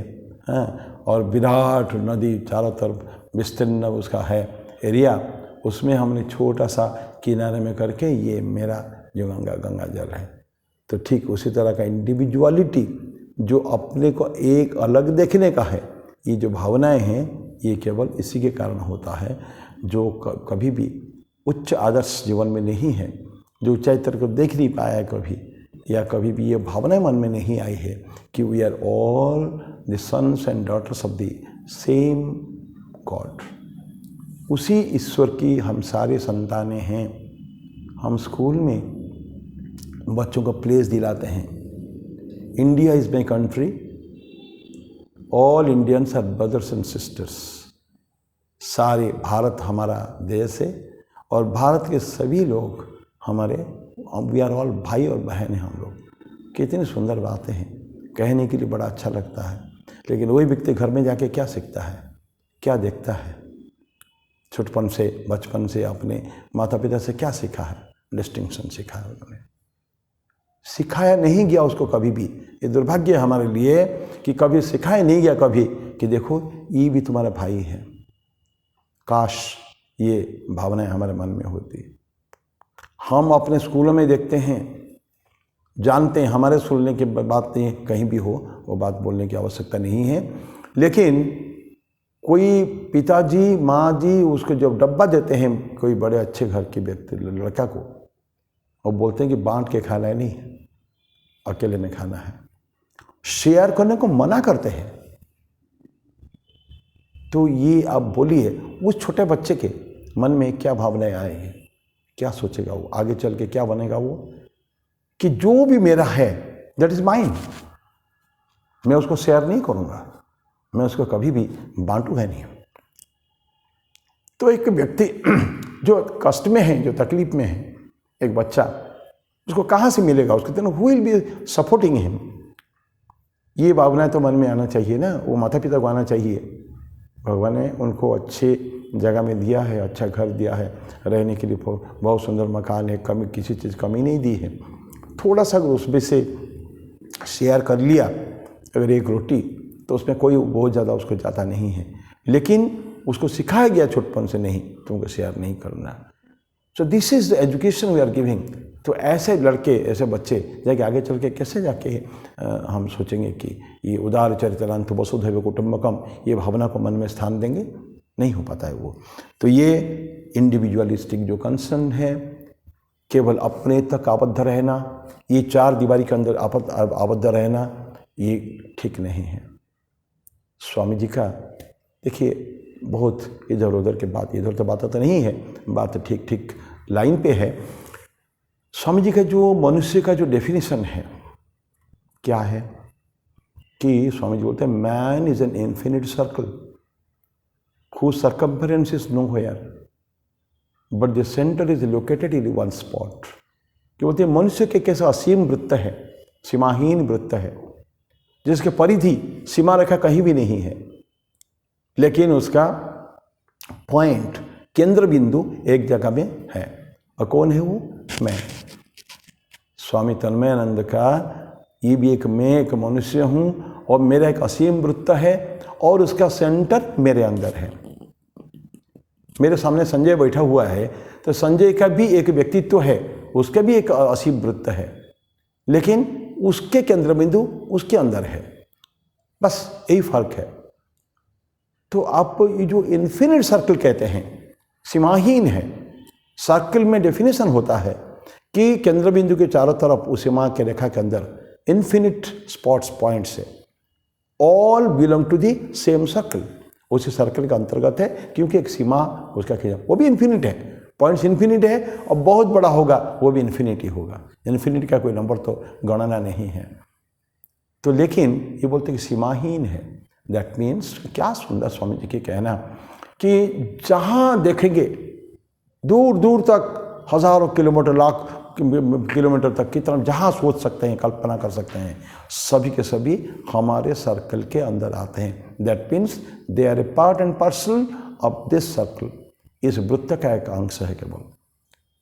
और विराट नदी चारों तरफ विस्तीर्ण उसका है एरिया, उसमें हमने छोटा सा किनारे में करके ये मेरा जो गंगा जल है। तो ठीक उसी तरह का इंडिविजुअलिटी जो अपने को एक अलग देखने का है, ये जो भावनाएं हैं, ये केवल इसी के कारण होता है जो कभी भी उच्च आदर्श जीवन में नहीं है, जो चैत्र को देख नहीं पाया है कभी, या कभी भी ये भावनाएं मन में नहीं आई है कि we are all the sons and daughters of the same God. उसी ईश्वर की हम सारे संतानें हैं। हम स्कूल में बच्चों को प्लेस दिलाते हैं, India is my country, all Indians are brothers and sisters. सारे भारत हमारा देश है और भारत के सभी लोग हमारे, वी आर ऑल भाई और बहन हैं हम लोग। कितनी सुंदर बातें हैं, कहने के लिए बड़ा अच्छा लगता है। लेकिन वही व्यक्ति घर में जाके क्या सीखता है, क्या देखता है? छोटपन से, बचपन से अपने माता पिता से क्या सीखा है? डिस्टिंक्शन सीखा है उन्होंने, सिखाया नहीं गया उसको कभी भी। ये दुर्भाग्य है हमारे लिए कि कभी सिखाया नहीं गया कभी कि देखो ये भी तुम्हारा भाई है। काश ये भावनाएं हमारे मन में होती। हम अपने स्कूलों में देखते हैं, जानते हैं, हमारे सुनने की बात नहीं, कहीं भी हो वो बात बोलने की आवश्यकता नहीं है, लेकिन कोई पिताजी माँ जी उसको जब डब्बा देते हैं कोई बड़े अच्छे घर के व्यक्ति लड़का को, और बोलते हैं कि बांट के खाना है, नहीं अकेले में खाना है, शेयर करने को मना करते हैं। तो ये आप बोलिए उस छोटे बच्चे के मन में क्या भावनाएं आएगी, क्या सोचेगा वो, आगे चल के क्या बनेगा वो, कि जो भी मेरा है दैट इज माइन, मैं उसको शेयर नहीं करूंगा, मैं उसको कभी भी बांटूंगा नहीं। तो एक व्यक्ति जो कष्ट में है, जो तकलीफ में है, एक बच्चा, उसको कहाँ से मिलेगा? उसको कहते who will be supporting him. ये भावनाएं तो मन में आना चाहिए ना, वो माता पिता को आना चाहिए। भगवान ने उनको अच्छे जगह में दिया है, अच्छा घर दिया है, रहने के लिए बहुत सुंदर मकान है, कमी किसी चीज़ कमी नहीं दी है। थोड़ा सा उसमें से शेयर कर लिया, अगर एक रोटी, तो उसमें कोई बहुत ज़्यादा उसको जाता नहीं है। लेकिन उसको सिखाया गया छोटपन से, नहीं तुमको शेयर नहीं करना। So this is the education we are giving. तो ऐसे लड़के, ऐसे बच्चे जाके आगे चल के कैसे जाके हम सोचेंगे कि ये उदार चरितरांतु वसुधैव कुटुंबकम, ये भावना को मन में स्थान देंगे? नहीं हो पाता है वो। तो ये इंडिविजुअलिस्टिक जो कंसर्न है, केवल अपने तक आबद्ध रहना, ये चार दीवारी के अंदर आबद्ध रहना, ये ठीक नहीं है। स्वामी जी का देखिए बहुत इधर उधर की बात, इधर तो बात तो नहीं है, बात ठीक ठीक लाइन पे है। स्वामी जी का जो मनुष्य का जो डेफिनेशन है क्या है कि स्वामी जी बोलते हैं man is an infinite circle whose circumference is nowhere but the center is located in one spot। कि बोलते हैं मनुष्य के कैसा असीम वृत्त है, सीमाहीन वृत्त है, जिसके परिधि सीमा रेखा कहीं भी नहीं है, लेकिन उसका पॉइंट, केंद्र बिंदु एक जगह में है। और कौन है वो? मैं। स्वामी तन्मयानंद का ये भी मैं एक मनुष्य हूँ और मेरा एक असीम वृत्त है और उसका सेंटर मेरे अंदर है। मेरे सामने संजय बैठा हुआ है तो संजय का भी एक व्यक्तित्व है, उसका भी एक असीम वृत्त है, लेकिन उसके केंद्र बिंदु उसके अंदर है, बस यही फर्क है। तो आप ये जो इन्फिनिट सर्कल कहते हैं, सीमाहीन है। सर्कल में डेफिनेशन होता है कि केंद्र बिंदु के चारों तरफ उस सीमा के रेखा के अंदर इन्फिनिट स्पॉट्स, पॉइंट्स है, all belong to the same circle. उसी सर्कल का अंतर्गत है, क्योंकि एक सीमा उसका खींचा, वो भी इन्फिनिट है, पॉइंट्स इन्फिनिट है, और बहुत बड़ा होगा वो भी इन्फिनिट ही होगा। इन्फिनिट का कोई नंबर तो गणना नहीं है। तो लेकिन ये बोलते कि सीमाहीन है। दैट मीन्स क्या सुंदर स्वामी जी के कहना कि जहाँ देखेंगे दूर दूर तक, हजारों किलोमीटर, लाख किलोमीटर तक की तरफ जहाँ सोच सकते हैं, कल्पना कर सकते हैं, सभी के सभी हमारे सर्कल के अंदर आते हैं। That means they are a part and parcel of this circle. इस वृत्त का एक अंश है केवल।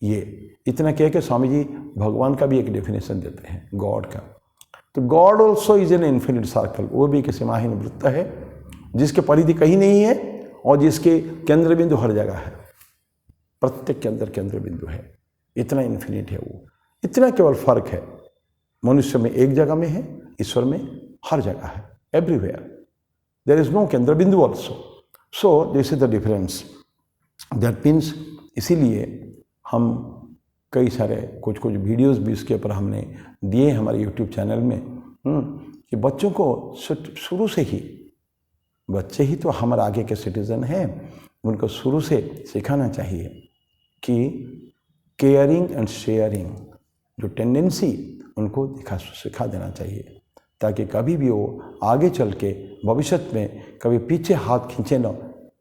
ये इतना कह के स्वामी जी भगवान का भी एक डेफिनेशन देते हैं, गॉड का। तो God also is an infinite circle. वो भी एक सीमाहीन वृत्त है, जिसके परिधि कहीं नहीं है और जिसके केंद्र बिंदु हर जगह है, प्रत्येक के अंदर केंद्र बिंदु है। इतना इन्फिनिट है वो। इतना केवल फर्क है, मनुष्य में एक जगह में है, ईश्वर में हर जगह है, एवरीवेयर। देयर इज नो केंद्र बिंदु also. So this is the difference. That means इसीलिए हम कई सारे कुछ वीडियोस भी इसके ऊपर हमने दिए हमारे यूट्यूब चैनल में, कि बच्चों को शुरू से ही, बच्चे ही तो हमारे आगे के सिटीजन हैं, उनको शुरू से सिखाना चाहिए कि केयरिंग एंड शेयरिंग जो टेंडेंसी उनको सिखा देना चाहिए, ताकि कभी भी वो आगे चल के भविष्य में कभी पीछे हाथ खींचे न,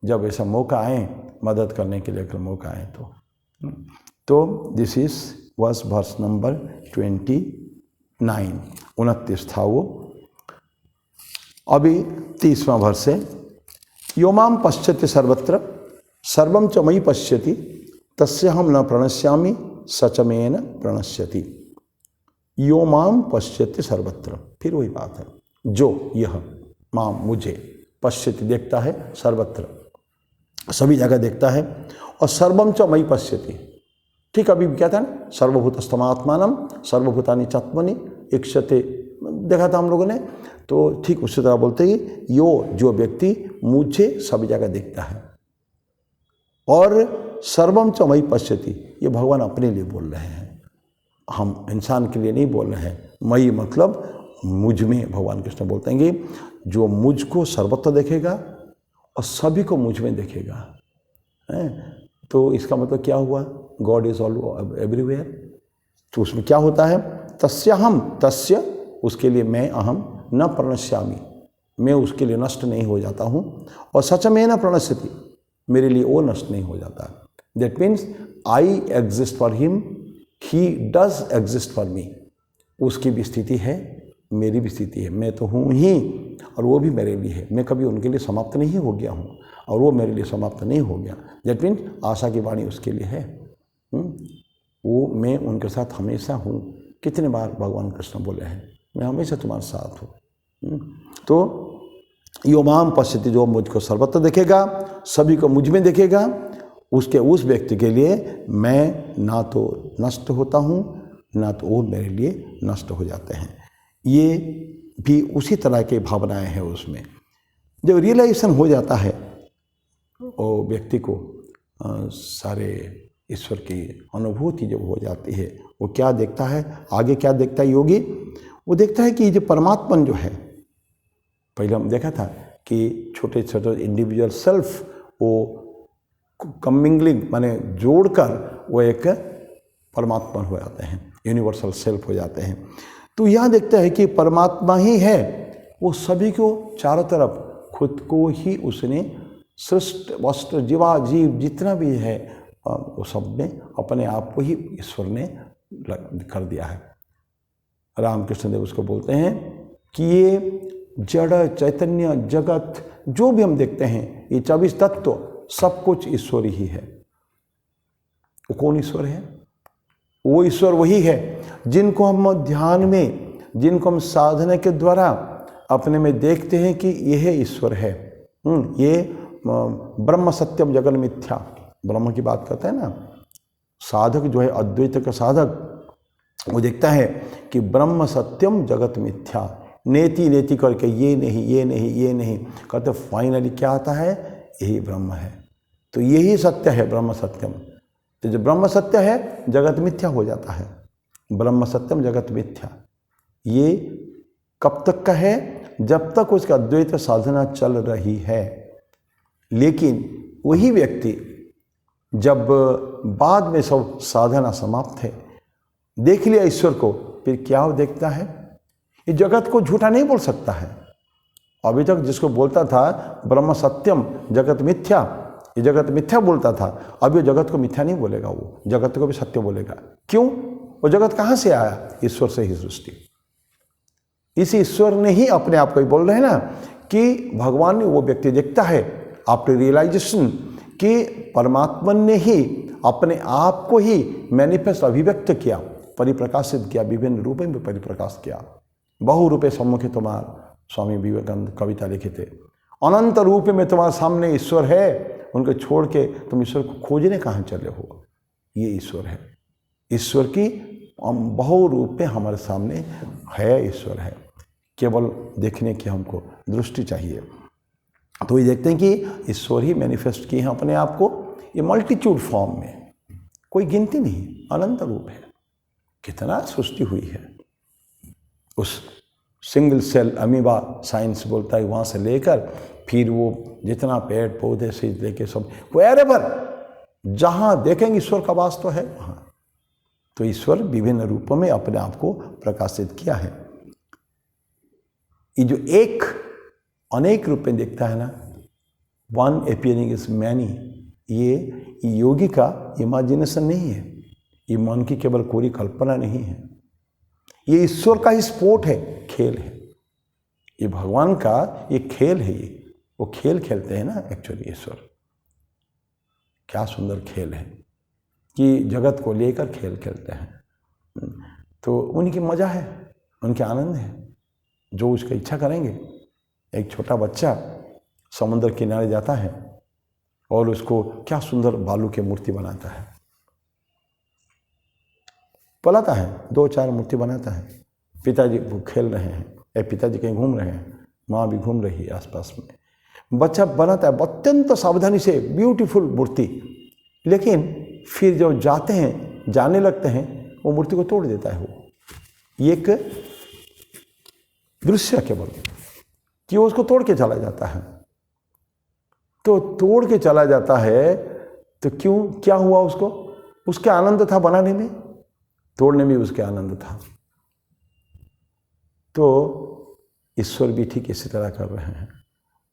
जब ऐसा मौका आए मदद करने के लिए, अगर मौका आए तो this is verse verse number 29, 29 था वो। अभी 30वां वर्ष है। योमाम पश्यति सर्वत्र सर्वं च मयि पश्यति तस्य हम न प्रणश्यामि सचमेन प्रणश्यति। यो माम पश्यति सर्वत्र, फिर वही बात है, जो यह माम मुझे पश्यति देखता है, सर्वत्र सभी जगह देखता है, और सर्वम च मयि पश्यति। ठीक अभी क्या था ना, सर्वभूतस्तमात्मानम सर्वभूतानि चात्मनि इक्षते, देखा था हम लोगों ने। तो ठीक उसी तरह बोलते ही यो, जो व्यक्ति मुझे सभी जगह देखता है, और सर्वम च मयि पश्यति, ये भगवान अपने लिए बोल रहे हैं, हम इंसान के लिए नहीं बोल रहे हैं। मयि मतलब मुझ में, भगवान कृष्ण बोलते हैं कि जो मुझको सर्वत्र देखेगा और सभी को मुझ में देखेगा, तो इसका मतलब क्या हुआ, गॉड इज ऑल एवरीवेयर। तो उसमें क्या होता है, तस्याहम, तस्य उसके लिए मैं, अहम न प्रणश्यामि, मैं उसके लिए नष्ट नहीं हो जाता हूँ, और सच में न प्रणश्यति, मेरे लिए वो नष्ट नहीं हो जाता। That means I exist for him, he does exist for me. उसकी भी स्थिति है, मेरी भी स्थिति है, मैं तो हूँ ही और वो भी मेरे लिए है। मैं कभी उनके लिए समाप्त नहीं हो गया हूँ और वो मेरे लिए समाप्त नहीं हो गया। दैट मीन्स आशा की वाणी उसके लिए है, वो मैं उनके साथ हमेशा हूँ। कितने बार भगवान कृष्ण बोले हैं, मैं हमेशा तुम्हारे साथ हूँ। तो यो माम पश्यति, जो मुझको सर्वत्र देखेगा, सभी को मुझ में देखेगा, उस व्यक्ति के लिए मैं ना तो नष्ट होता हूँ, ना तो वो मेरे लिए नष्ट हो जाते हैं। ये भी उसी तरह की भावनाएं हैं उसमें। जब रियलाइजेशन हो जाता है वो व्यक्ति को सारे ईश्वर की अनुभूति जब हो जाती है, वो क्या देखता है, आगे क्या देखता है योगी? वो देखता है कि जो परमात्मन जो है, पहले हम देखा था कि छोटे छोटे इंडिविजुअल सेल्फ वो कमिंगलिंग माने जोड़कर वो एक परमात्मा हो जाते हैं, यूनिवर्सल सेल्फ हो जाते हैं। तो यह देखता है कि परमात्मा ही है, वो सभी को चारों तरफ खुद को ही उसने सृष्ट वस्त्र जीवा जीव जितना भी है वो सब में अपने आप को ही ईश्वर ने कर दिया है। रामकृष्ण देव उसको बोलते हैं कि ये जड़ चैतन्य जगत जो भी हम देखते हैं, ये 24 तत्व सब कुछ ईश्वर ही है। वो कौन ईश्वर है? वो ईश्वर वही है जिनको हम ध्यान में, जिनको हम साधना के द्वारा अपने में देखते हैं कि यह ईश्वर है। ये ब्रह्म सत्यम जगन मिथ्या, ब्रह्म की बात करते हैं ना। साधक जो है अद्वैत का साधक, वो देखता है कि ब्रह्म सत्यम जगत मिथ्या, नेति नेति करके ये नहीं ये नहीं ये नहीं कहते, फाइनली क्या आता है? यही ब्रह्म है। तो यही सत्य है, ब्रह्म सत्यम। तो जो ब्रह्म सत्य है जगत मिथ्या हो जाता है। ब्रह्म सत्यम जगत मिथ्या ये कब तक का है? जब तक उसका अद्वैत साधना चल रही है। लेकिन वही व्यक्ति जब बाद में सब साधना समाप्त है, देख लिया ईश्वर को, फिर क्या वो देखता है? ये जगत को झूठा नहीं बोल सकता है। अभी तक जिसको बोलता था ब्रह्म सत्यम जगत मिथ्या, ये जगत मिथ्या बोलता था, अब ये जगत को मिथ्या नहीं बोलेगा, वो जगत को भी सत्य बोलेगा। क्यों? वो जगत कहाँ से आया? ईश्वर से ही सृष्टि। इस ईश्वर ने ही अपने आप को ही बोल रहे हैं ना कि भगवान ने, वो व्यक्ति देखता है आफ्टर रियलाइजेशन कि परमात्मा ने ही अपने आप को ही मैनिफेस्ट अभिव्यक्त किया, परिप्रकाशित किया, विभिन्न रूपों में परिप्रकाश किया। बहु रूपे सम्मुखे तुम्हार, स्वामी विवेकानंद कविता लिखे थे। अनंत रूप में तुम्हारे सामने ईश्वर है, उनको छोड़ के तुम ईश्वर को खोजने कहाँ चले हो? ये ईश्वर है। ईश्वर की बहु रूप में हमारे सामने है, ईश्वर है। केवल देखने की हमको दृष्टि चाहिए। तो ये देखते हैं कि ईश्वर ही मैनिफेस्ट किए हैं अपने आप को, ये मल्टीट्यूड फॉर्म में, कोई गिनती नहीं, अनंत रूप है। कितना सृष्टि हुई है उस सिंगल सेल अमीबा, साइंस बोलता है, वहाँ से लेकर फिर वो जितना पेड़ पौधे से लेके सब वेरेवर जहाँ देखेंगे ईश्वर का वास तो है वहाँ। तो ईश्वर विभिन्न रूपों में अपने आप को प्रकाशित किया है। ये जो एक अनेक रूप में देखता है ना, वन अपीयरिंग इज मैनी, ये योगी का इमेजिनेशन नहीं है, ये मन की केवल कोरी कल्पना नहीं है, ये ईश्वर का ही स्पोर्ट है, खेल है। ये भगवान का ये खेल है, ये वो खेल खेलते हैं ना एक्चुअली ईश्वर। क्या सुंदर खेल है कि जगत को लेकर खेल खेलते हैं। तो उनकी मजा है, उनके आनंद है, जो उसका इच्छा करेंगे। एक छोटा बच्चा समुद्र किनारे जाता है और उसको क्या सुंदर बालू की मूर्ति बनाता है, बनाता है, 2-4 मूर्ति बनाता है। पिताजी वो खेल रहे हैं, पिताजी कहीं घूम रहे हैं, माँ भी घूम रही है आसपास में। बच्चा बनाता है अत्यंत सावधानी से ब्यूटीफुल मूर्ति, लेकिन फिर जब जाते हैं, जाने लगते हैं, वो मूर्ति को तोड़ देता है। वो ये एक दृश्य केवल कि वो उसको तोड़ के चला जाता है। तो तोड़ के चला जाता है तो क्यों, क्या हुआ उसको? उसके आनंद था बनाने में, तोड़ने में उसके आनंद था। तो ईश्वर भी ठीक इसी तरह कर रहे हैं।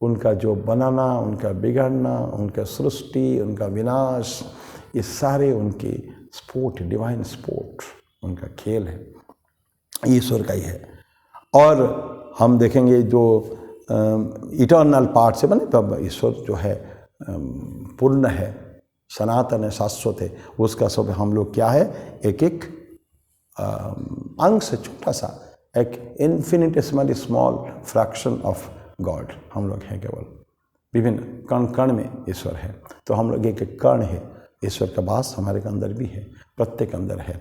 उनका जो बनाना, उनका बिगड़ना, उनका सृष्टि, उनका विनाश, ये सारे उनके स्पोर्ट, डिवाइन स्पोर्ट, उनका खेल है, ईश्वर का ही है। और हम देखेंगे जो इटर्नल पार्ट से बने, ईश्वर जो है पूर्ण है, सनातन है, शाश्वत है, उसका सब हम लोग क्या है, एक एक अंश, छोटा सा, एक इन्फिनिटेसिमली स्मॉल फ्रैक्शन ऑफ गॉड, हम लोग हैं केवल। विभिन्न कण कण में ईश्वर है, तो हम लोग एक कण है। ईश्वर का वास हमारे अंदर भी है, प्रत्येक अंदर है।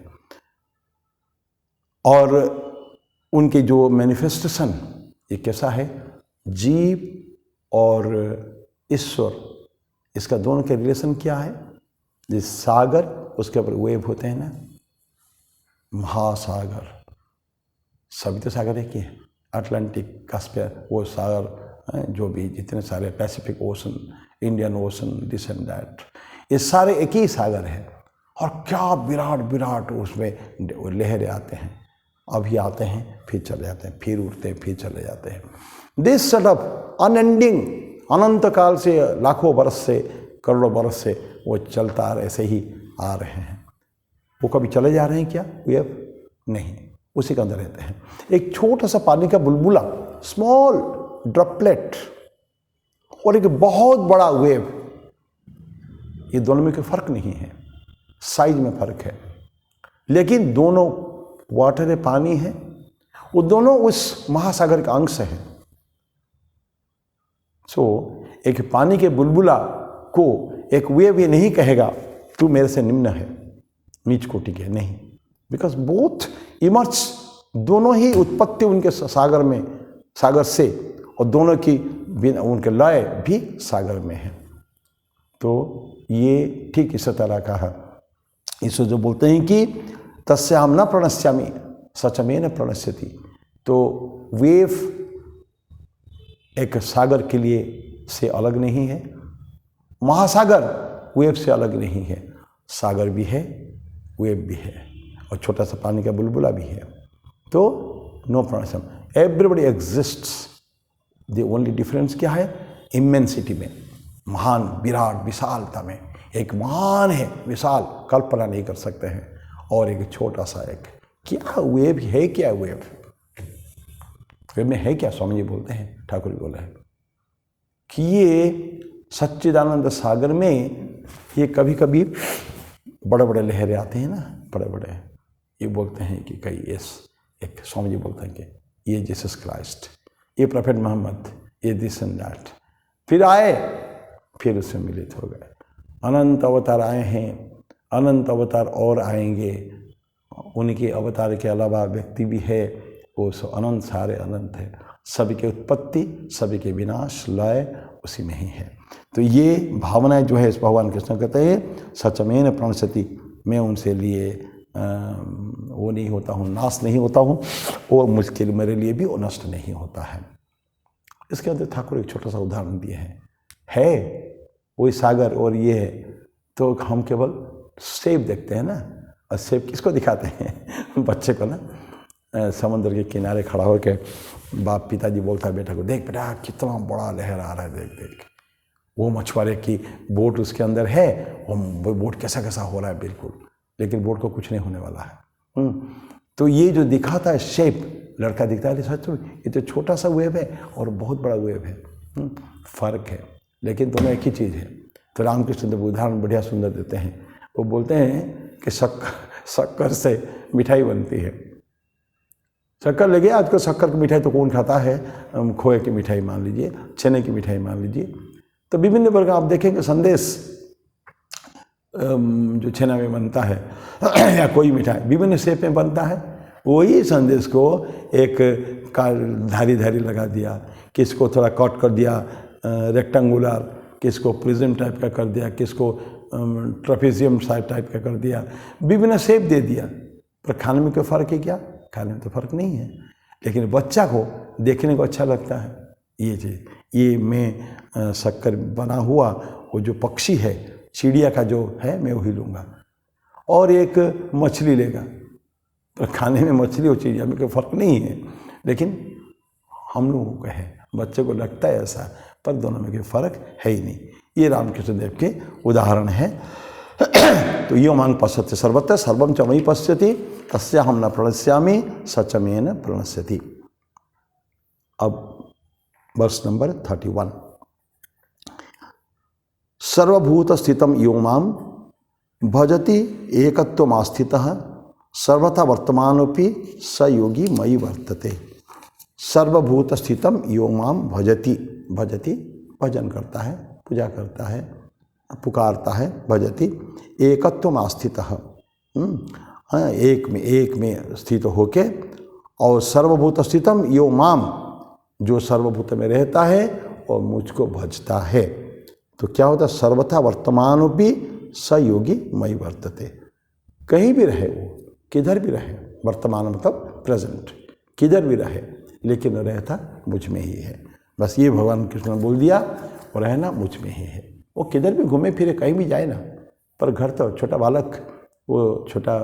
और उनके जो मैनिफेस्टेशन ये कैसा है, जीव और ईश्वर, इसका दोनों के रिलेशन क्या है। जिस सागर, उसके ऊपर वेव होते हैं ना, महासागर, सभी तो सागर एक ही है, अटलांटिक, कास्पियर, वो सागर जो भी जितने सारे, Pacific ocean, Indian ocean, this and that, ये सारे एक ही सागर है। और क्या विराट विराट उसमें लहरें आते हैं, अभी आते हैं फिर चले जाते हैं, फिर उठते हैं फिर चले जाते हैं। दिस सेट ऑफ अनएंडिंग, अनंत काल से, लाखों वर्ष से, करोड़ों वर्ष से वो चलता ऐसे ही आ रहे हैं। वो कभी चले जा रहे हैं क्या, वेव नहीं, उसी के अंदर रहते हैं। एक छोटा सा पानी का बुलबुला, स्मॉल ड्रॉपलेट, और एक बहुत बड़ा वेव, ये दोनों में कोई फर्क नहीं है, साइज में फर्क है, लेकिन दोनों वाटर है, पानी है, वो दोनों उस महासागर का अंश है। सो एक पानी के बुलबुला को एक वेव ये नहीं कहेगा तू मेरे से निम्न है, नीच कोटि के, नहीं, बिकॉज बोथ इमर्ज, दोनों ही उत्पत्ति उनके सागर में, सागर से, और दोनों की उनके लय भी सागर में है। तो ये ठीक इस तरह का है। इसको जो बोलते हैं कि तस्याम न प्रणश्यामि सचमेन प्रणश्यति, तो वेव एक सागर के लिए से अलग नहीं है, महासागर वेव से अलग नहीं है, सागर भी है, वेव भी है, और छोटा सा पानी का बुलबुला भी है। तो नो प्रणश्याम, everybody exists, the only difference क्या है, इमेंसिटी में, महान विराट विशालता में। एक महान है, विशाल, कल्पना नहीं कर सकते हैं, और एक छोटा सा एक, क्या वेव है, क्या वेव में है क्या। स्वामी जी बोलते हैं, ठाकुर जी बोले हैं कि ये सच्चिदानंद सागर में ये कभी कभी बड़े बड़े लहरें आते हैं ना, बड़े बड़े, ये बोलते हैं कि कई एक स्वामी जी बोलते हैं कि ये जीसस क्राइस्ट, ये प्रोफेट मोहम्मद, ये दिस एंड दैट, फिर आए, फिर उससे मिलित हो गए। अनंत अवतार आए हैं, अनंत अवतार और आएंगे, उनके अवतार के अलावा व्यक्ति भी है, वो सब अनंत, सारे अनंत है, सभी के उत्पत्ति, सभी के विनाश, लय उसी में ही है। तो ये भावनाएं जो है, इस भगवान कृष्ण कहते हैं सचमेन प्रणश्यति, मैं उनसे लिए वो नहीं होता हूँ, नाश नहीं होता हूँ, और मुश्किल मेरे लिए भी वो नष्ट नहीं होता है। इसके अंदर ठाकुर एक छोटा सा उदाहरण दिए हैं, है वही सागर और ये है, तो हम केवल सेब देखते हैं ना, और सेब किसको दिखाते हैं, बच्चे को ना, समुद्र के किनारे खड़ा होकर बाप पिताजी बोलता है बेटा को, देख बेटा कितना बड़ा लहर आ रहा है, देख देख, वो मछुआरे की बोट उसके अंदर है, वो बोट कैसा कैसा हो रहा है बिल्कुल, लेकिन बोट को कुछ नहीं होने वाला है। तो ये जो दिखाता है शेप, लड़का दिखता है सच, ये तो छोटा सा वेव है और बहुत बड़ा वेव है, फर्क है, लेकिन दोनों एक ही चीज़ है। तो रामकृष्ण देव उदाहरण बढ़िया सुंदर देते हैं, वो बोलते हैं कि शक्कर से मिठाई बनती है, शक्कर ले गया, आजकल शक्कर की मिठाई तो कौन खाता है, खोए की मिठाई मान लीजिए, छेने की मिठाई मान लीजिए, तो विभिन्न प्रकार आप देखेंगे संदेश जो छेना में बनता है या कोई मिठाई विभिन्न शेप में बनता है, वही संदेश को एक धारी लगा दिया, किसको थोड़ा कट कर दिया रेक्टेंगुलर, किसको प्रिज्म टाइप का कर दिया, किसको ट्रेपेजियम टाइप का कर दिया, विभिन्न शेप दे दिया, पर खाने में कोई फ़र्क है क्या, खाने में तो फ़र्क नहीं है, लेकिन बच्चा को देखने को अच्छा लगता है। ये चीज़, ये मैं शक्कर बना हुआ वो जो पक्षी है, चिड़िया का जो है, मैं वही लूँगा, और एक मछली लेगा, पर खाने में मछली और चिड़िया में कोई फ़र्क नहीं है, लेकिन हम लोगों को है, बच्चे को लगता है ऐसा, पर दोनों में कोई फ़र्क है ही नहीं। ये रामकृष्ण देव के उदाहरण है। तो यो मांग पश्यति सर्वत्र सर्वम च मयि पश्यति तस्याहं न प्रणश्यामि सचमेन प्रणश्यति। अब वर्ष नंबर 31, सर्वभूत स्थितम यो मां भजति एकत्वमास्थितः सर्वथा वर्तमानोपि स योगी मयि वर्तते। सर्वभूत स्थितम यो माम भजति, भजति भजन करता है, पूजा करता है, पुकारता है, भजति एकत्वम आस्थितः, एक में स्थित होके, और सर्वभूत स्थितम यो माम, जो सर्वभूत में रहता है और मुझको भजता है। तो क्या होता है, सर्वथा वर्तमान भी सयोगी मई वर्तते, कहीं भी रहे वो, किधर भी रहे, वर्तमान मतलब प्रेजेंट, किधर भी रहे लेकिन रहता मुझ में ही है। बस ये भगवान कृष्ण ने बोल दिया, और रहना मुझ में ही है। वो किधर भी घूमे फिरे, कहीं भी जाए ना, पर घर तो छोटा बालक, वो छोटा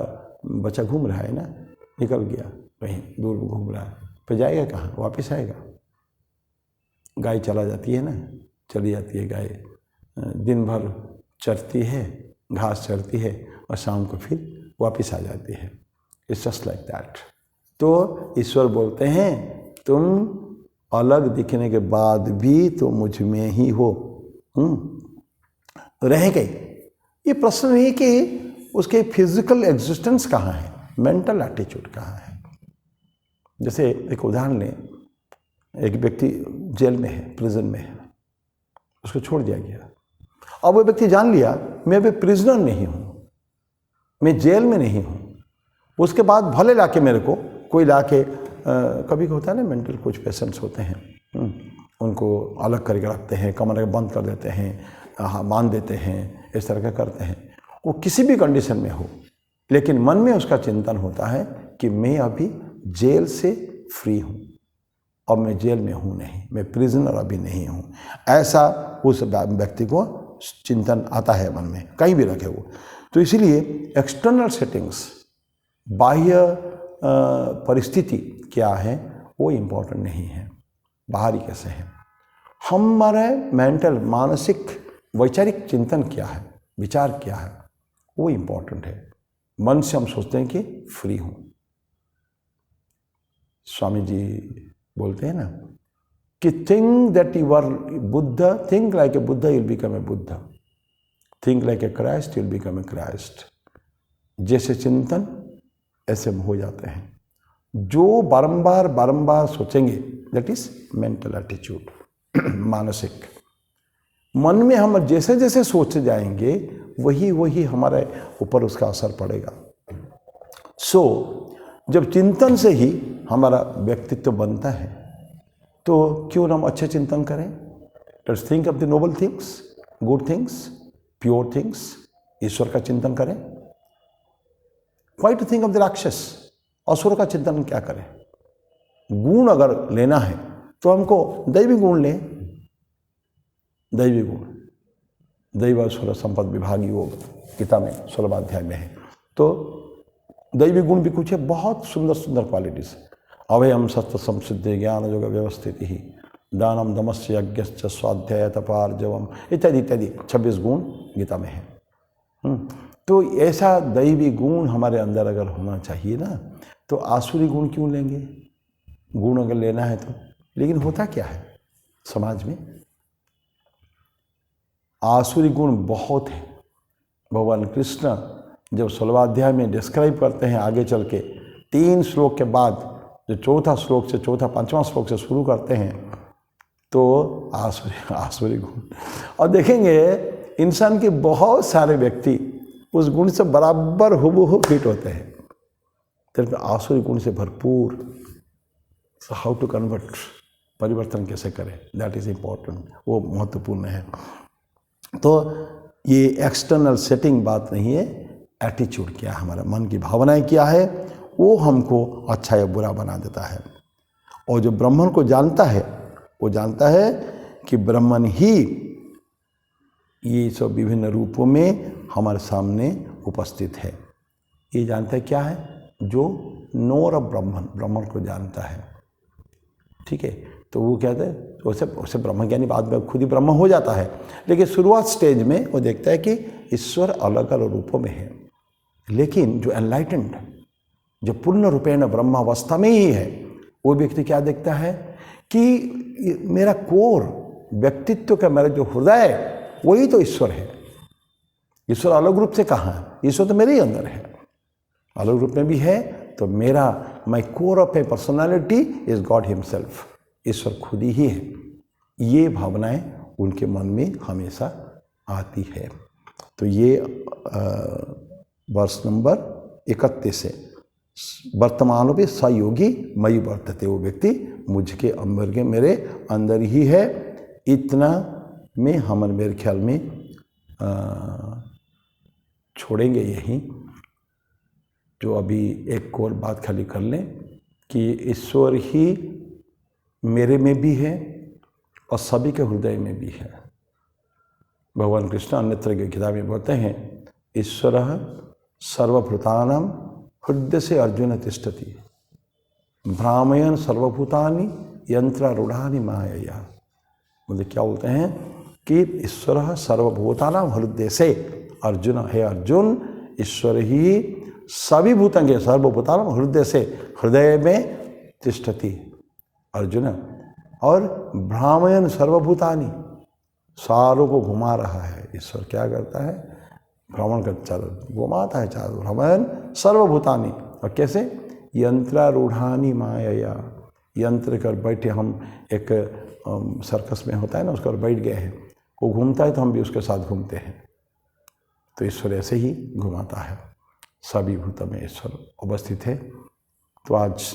बच्चा घूम रहा है ना, निकल गया कहीं दूर घूम रहा है, फिर जाएगा कहाँ, वापस आएगा। गाय चला जाती है ना, चली जाती है गाय, दिन भर चरती है, घास चरती है, और शाम को फिर वापस आ जाती है। It's just like that. तो ईश्वर बोलते हैं तुम अलग दिखने के बाद भी तो मुझ में ही हो, रह गए। ये प्रश्न नहीं कि उसके फिजिकल एग्जिस्टेंस कहाँ है, मेंटल एटीट्यूड कहाँ है। जैसे एक उदाहरण लें, एक व्यक्ति जेल में है, प्रिजन में है, उसको छोड़ दिया गया। अब वो व्यक्ति जान लिया मैं अभी प्रिजनर नहीं हूँ, मैं जेल में नहीं हूँ। उसके बाद भले लाके मेरे को कोई लाके, कभी होता है ना, मेंटल कुछ पेशेंट्स होते हैं, उनको अलग करके रखते हैं, कमरे बंद कर देते हैं, बांध देते हैं, इस तरह का करते हैं। वो किसी भी कंडीशन में हो, लेकिन मन में उसका चिंतन होता है कि मैं अभी जेल से फ्री हूँ, अब मैं जेल में हूँ नहीं, मैं प्रिजनर अभी नहीं हूँ। ऐसा उस व्यक्ति को चिंतन आता है मन में, कहीं भी रखे वो। तो इसीलिए एक्सटर्नल सेटिंग्स, बाह्य परिस्थिति क्या है वो इम्पोर्टेंट नहीं है, बाहरी कैसे है। हमारे मेंटल, मानसिक, वैचारिक चिंतन क्या है, विचार क्या है, वो इम्पोर्टेंट है। मन से हम सोचते हैं कि फ्री हूँ। स्वामी जी बोलते हैं ना कि think that you are Buddha, think like a Buddha, you will become a Buddha, think like a Christ, you will become a Christ. जैसे चिंतन ऐसे हो जाते हैं। जो बारंबार बारंबार सोचेंगे, दैट इज मेंटल एटीट्यूड, मानसिक। मन में हम जैसे जैसे सोचते जाएंगे वही वही हमारे ऊपर उसका असर पड़ेगा। सो जब चिंतन से ही हमारा व्यक्तित्व बनता है, तो क्यों हम अच्छे चिंतन करें। Let's think of the noble things, good things, pure things, ईश्वर का चिंतन करें। Why to think of the राक्षस, असुर का चिंतन क्या करें। गुण अगर लेना है तो हमको दैवी गुण लें, दैवी गुण, दैव असुर संपद विभाग योग गीता में 16वां अध्याय में है। तो दैवी गुण भी कुछ है, बहुत सुंदर सुंदर क्वालिटीज। अभयम सत्य संसिद्धि ज्ञान योग व्यवस्थित ही दानम दमस्य यज्ञश्च स्वाध्याय तपार्जवम इत्यादि इत्यादि 26 गुण गीता में है। तो ऐसा दैवी गुण हमारे अंदर अगर होना चाहिए ना, तो आसुरी गुण क्यों लेंगे। गुण अगर लेना है तो, लेकिन होता क्या है समाज में, आसुरी गुण बहुत है। भगवान कृष्ण जब 16वां अध्याय में डिस्क्राइब करते हैं, आगे चल के 3 श्लोक के बाद जो चौथा श्लोक से, चौथा 5वां श्लोक से शुरू करते हैं, तो आसुरी गुण। और देखेंगे इंसान के बहुत सारे व्यक्ति उस गुण से बराबर हुबहू फिट होते हैं, तो आसुरी गुण से भरपूर। सो हाउ टू कन्वर्ट, परिवर्तन कैसे करें, दैट इज इम्पोर्टेंट, वो महत्वपूर्ण है। तो ये एक्सटर्नल सेटिंग बात नहीं है, एटीट्यूड क्या है, हमारा मन की भावनाएं क्या है, वो हमको अच्छा या बुरा बना देता है। और जो ब्राह्मण को जानता है वो जानता है कि ब्राह्मण ही ये सब विभिन्न रूपों में हमारे सामने उपस्थित है। ये जानता है क्या है, जो नोर ऑफ ब्राह्मण, ब्राह्मण को जानता है, ठीक है। तो वो कहते हैं, उसे ब्रह्म ज्ञानी बाद में खुद ही ब्रह्म हो जाता है, लेकिन शुरुआत स्टेज में वो देखता है कि ईश्वर अलग अलग रूपों में है। लेकिन जो एनलाइटेंड, जो पूर्ण रूपेण ब्रह्मावस्था में ही है, वो व्यक्ति क्या देखता है कि मेरा कोर व्यक्तित्व का, मेरा जो हृदय, वही तो ईश्वर है। ईश्वर अलग रूप से कहाँ है, ईश्वर तो मेरे ही अंदर है, अलग रूप में भी है तो my core of a personality is God himself, ईश्वर खुद ही है। ये भावनाएं उनके मन में हमेशा आती है। तो ये वर्ष नंबर 31 है। वर्तमान भी सयोगी मई वर्तते, वो व्यक्ति मुझके अंदर के मेरे अंदर ही है। इतना में हम मेरे ख्याल में छोड़ेंगे यहीं। जो अभी एक और बात खाली कर लें कि ईश्वर ही मेरे में भी है और सभी के हृदय में भी है। भगवान कृष्ण अन्यत्र की किताब में बोलते हैं, ईश्वर सर्वभूतानां हृदय से अर्जुन तिष्ठति, भ्रामयन् सर्वभूतानि यंत्रारूढ़ानि मायया। मतलब क्या बोलते हैं कि ईश्वर सर्वभूतानां हृदय से, अर्जुन है अर्जुन, ईश्वर ही सभी भूतों के सर्वभूतानां हृदय से, हृदय में तिष्ठति अर्जुन, और भ्रामयन् सर्वभूतानि, सारों को घुमा रहा है। ईश्वर क्या करता है, भ्रमण कर चारों घुमाता है, चारों भ्रमण सर्वभूतानि। और कैसे, यंत्रारूढ़ानि मायया, यंत्र कर बैठे, हम एक सर्कस में होता है ना, उसका बैठ गए हैं, वो घूमता है तो हम भी उसके साथ घूमते हैं। तो ईश्वर ऐसे ही घुमाता है, सभी भूतों में ईश्वर उपस्थित है। तो आज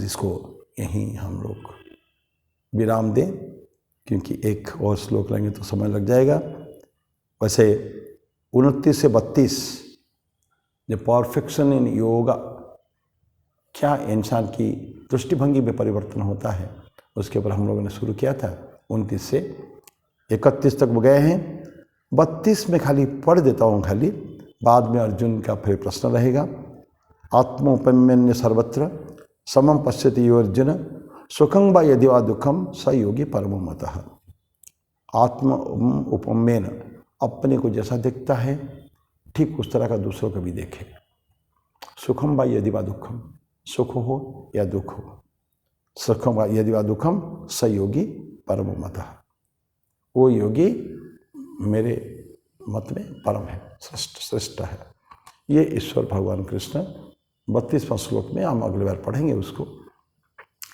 इसको यहीं हम लोग विराम दें, क्योंकि एक और श्लोक लेंगे तो समय लग जाएगा। वैसे 29 से 32 जो परफेक्शन इन योगा, क्या इंसान की दृष्टिभंगी में परिवर्तन होता है, उसके ऊपर हम लोगों ने शुरू किया था। 29 से 31 तक वो गए हैं। 32 में खाली पढ़ देता हूँ खाली, बाद में अर्जुन का फिर प्रश्न रहेगा। आत्मोपम्यन्य सर्वत्र समम पश्यति यो अर्जुन, सुखं वा यदि वा दुखम स योगी परमो मतः। आत्म उपम्यन, अपने को जैसा दिखता है ठीक उस तरह का दूसरों को भी देखे। सुखम वा यदि वा दुखम, सुख हो या दुख हो, सुखम वा यदि वा दुखम स योगी परमो मतः। वो योगी मेरे मत में परम है, श्रेष्ठ है। ये ईश्वर भगवान कृष्ण 32वां श्लोक में, हम अगली बार पढ़ेंगे उसको,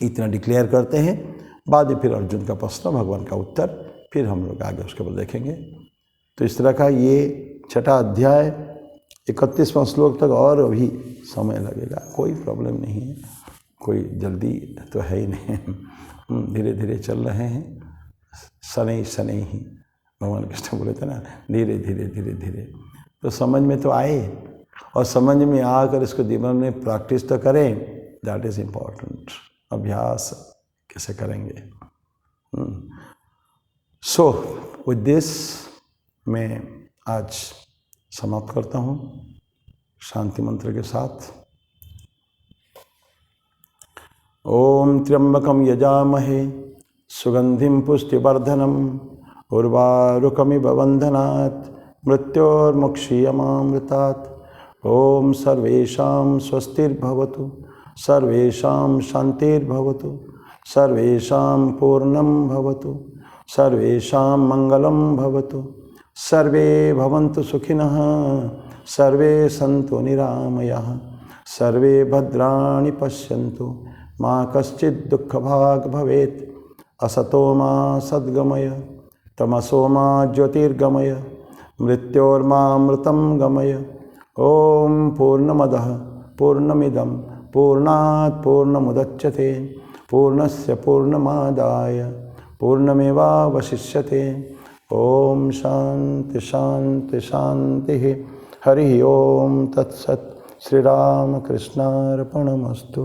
इतना डिक्लेयर करते हैं। बाद में फिर अर्जुन का प्रश्न, भगवान का उत्तर, फिर हम लोग आगे उसके बाद देखेंगे। तो इस तरह का ये 6ठा अध्याय 31वां श्लोक तक, और अभी समय लगेगा, कोई प्रॉब्लम नहीं है, कोई जल्दी तो है ही नहीं। धीरे धीरे चल रहे हैं, शनै ही भगवान कृष्ण बोले थे ना, धीरे धीरे धीरे धीरे। तो समझ में तो आए, और समझ में आकर इसको जीवन में प्रैक्टिस तो करें, दैट इज़ इम्पॉर्टेंट। अभ्यास कैसे करेंगे। सो विद दिस मैं आज समाप्त करता हूँ शांति मंत्र के साथ। ओम त्र्यंबकम यजामहे सुगंधिम पुष्टिवर्धनम उर्वारुकमिव बंधनात् मृत्योर्मुक्षीयमामृतात्। ओम सर्वेषां स्वस्तिर्भवतु, सर्वेषां शांतिर्भवतु, सर्वेषां पूर्णं भवतु, सर्वेषां मंगलं भवतु, सर्वे भवन्तु सुखिनः, सर्वे सन्तु निरामयाः, सर्वे भद्राणि पश्यन्तु, मा कश्चित् दुःखभाग् भवेत्। असतो मा सद्गमय, तमसो मा ज्योतिर्गमय, मृत्योर्मामृतं गमय। ओम पूर्णमदः पूर्णमिदं पूर्णात् पूर्णमुदच्यते, पूर्णस्य पूर्णमादाय पूर्णमेवावशिष्यते। ओम शांति शांति शांति। हरि ओम तत्सत्। श्री राम कृष्णार्पणमस्तु।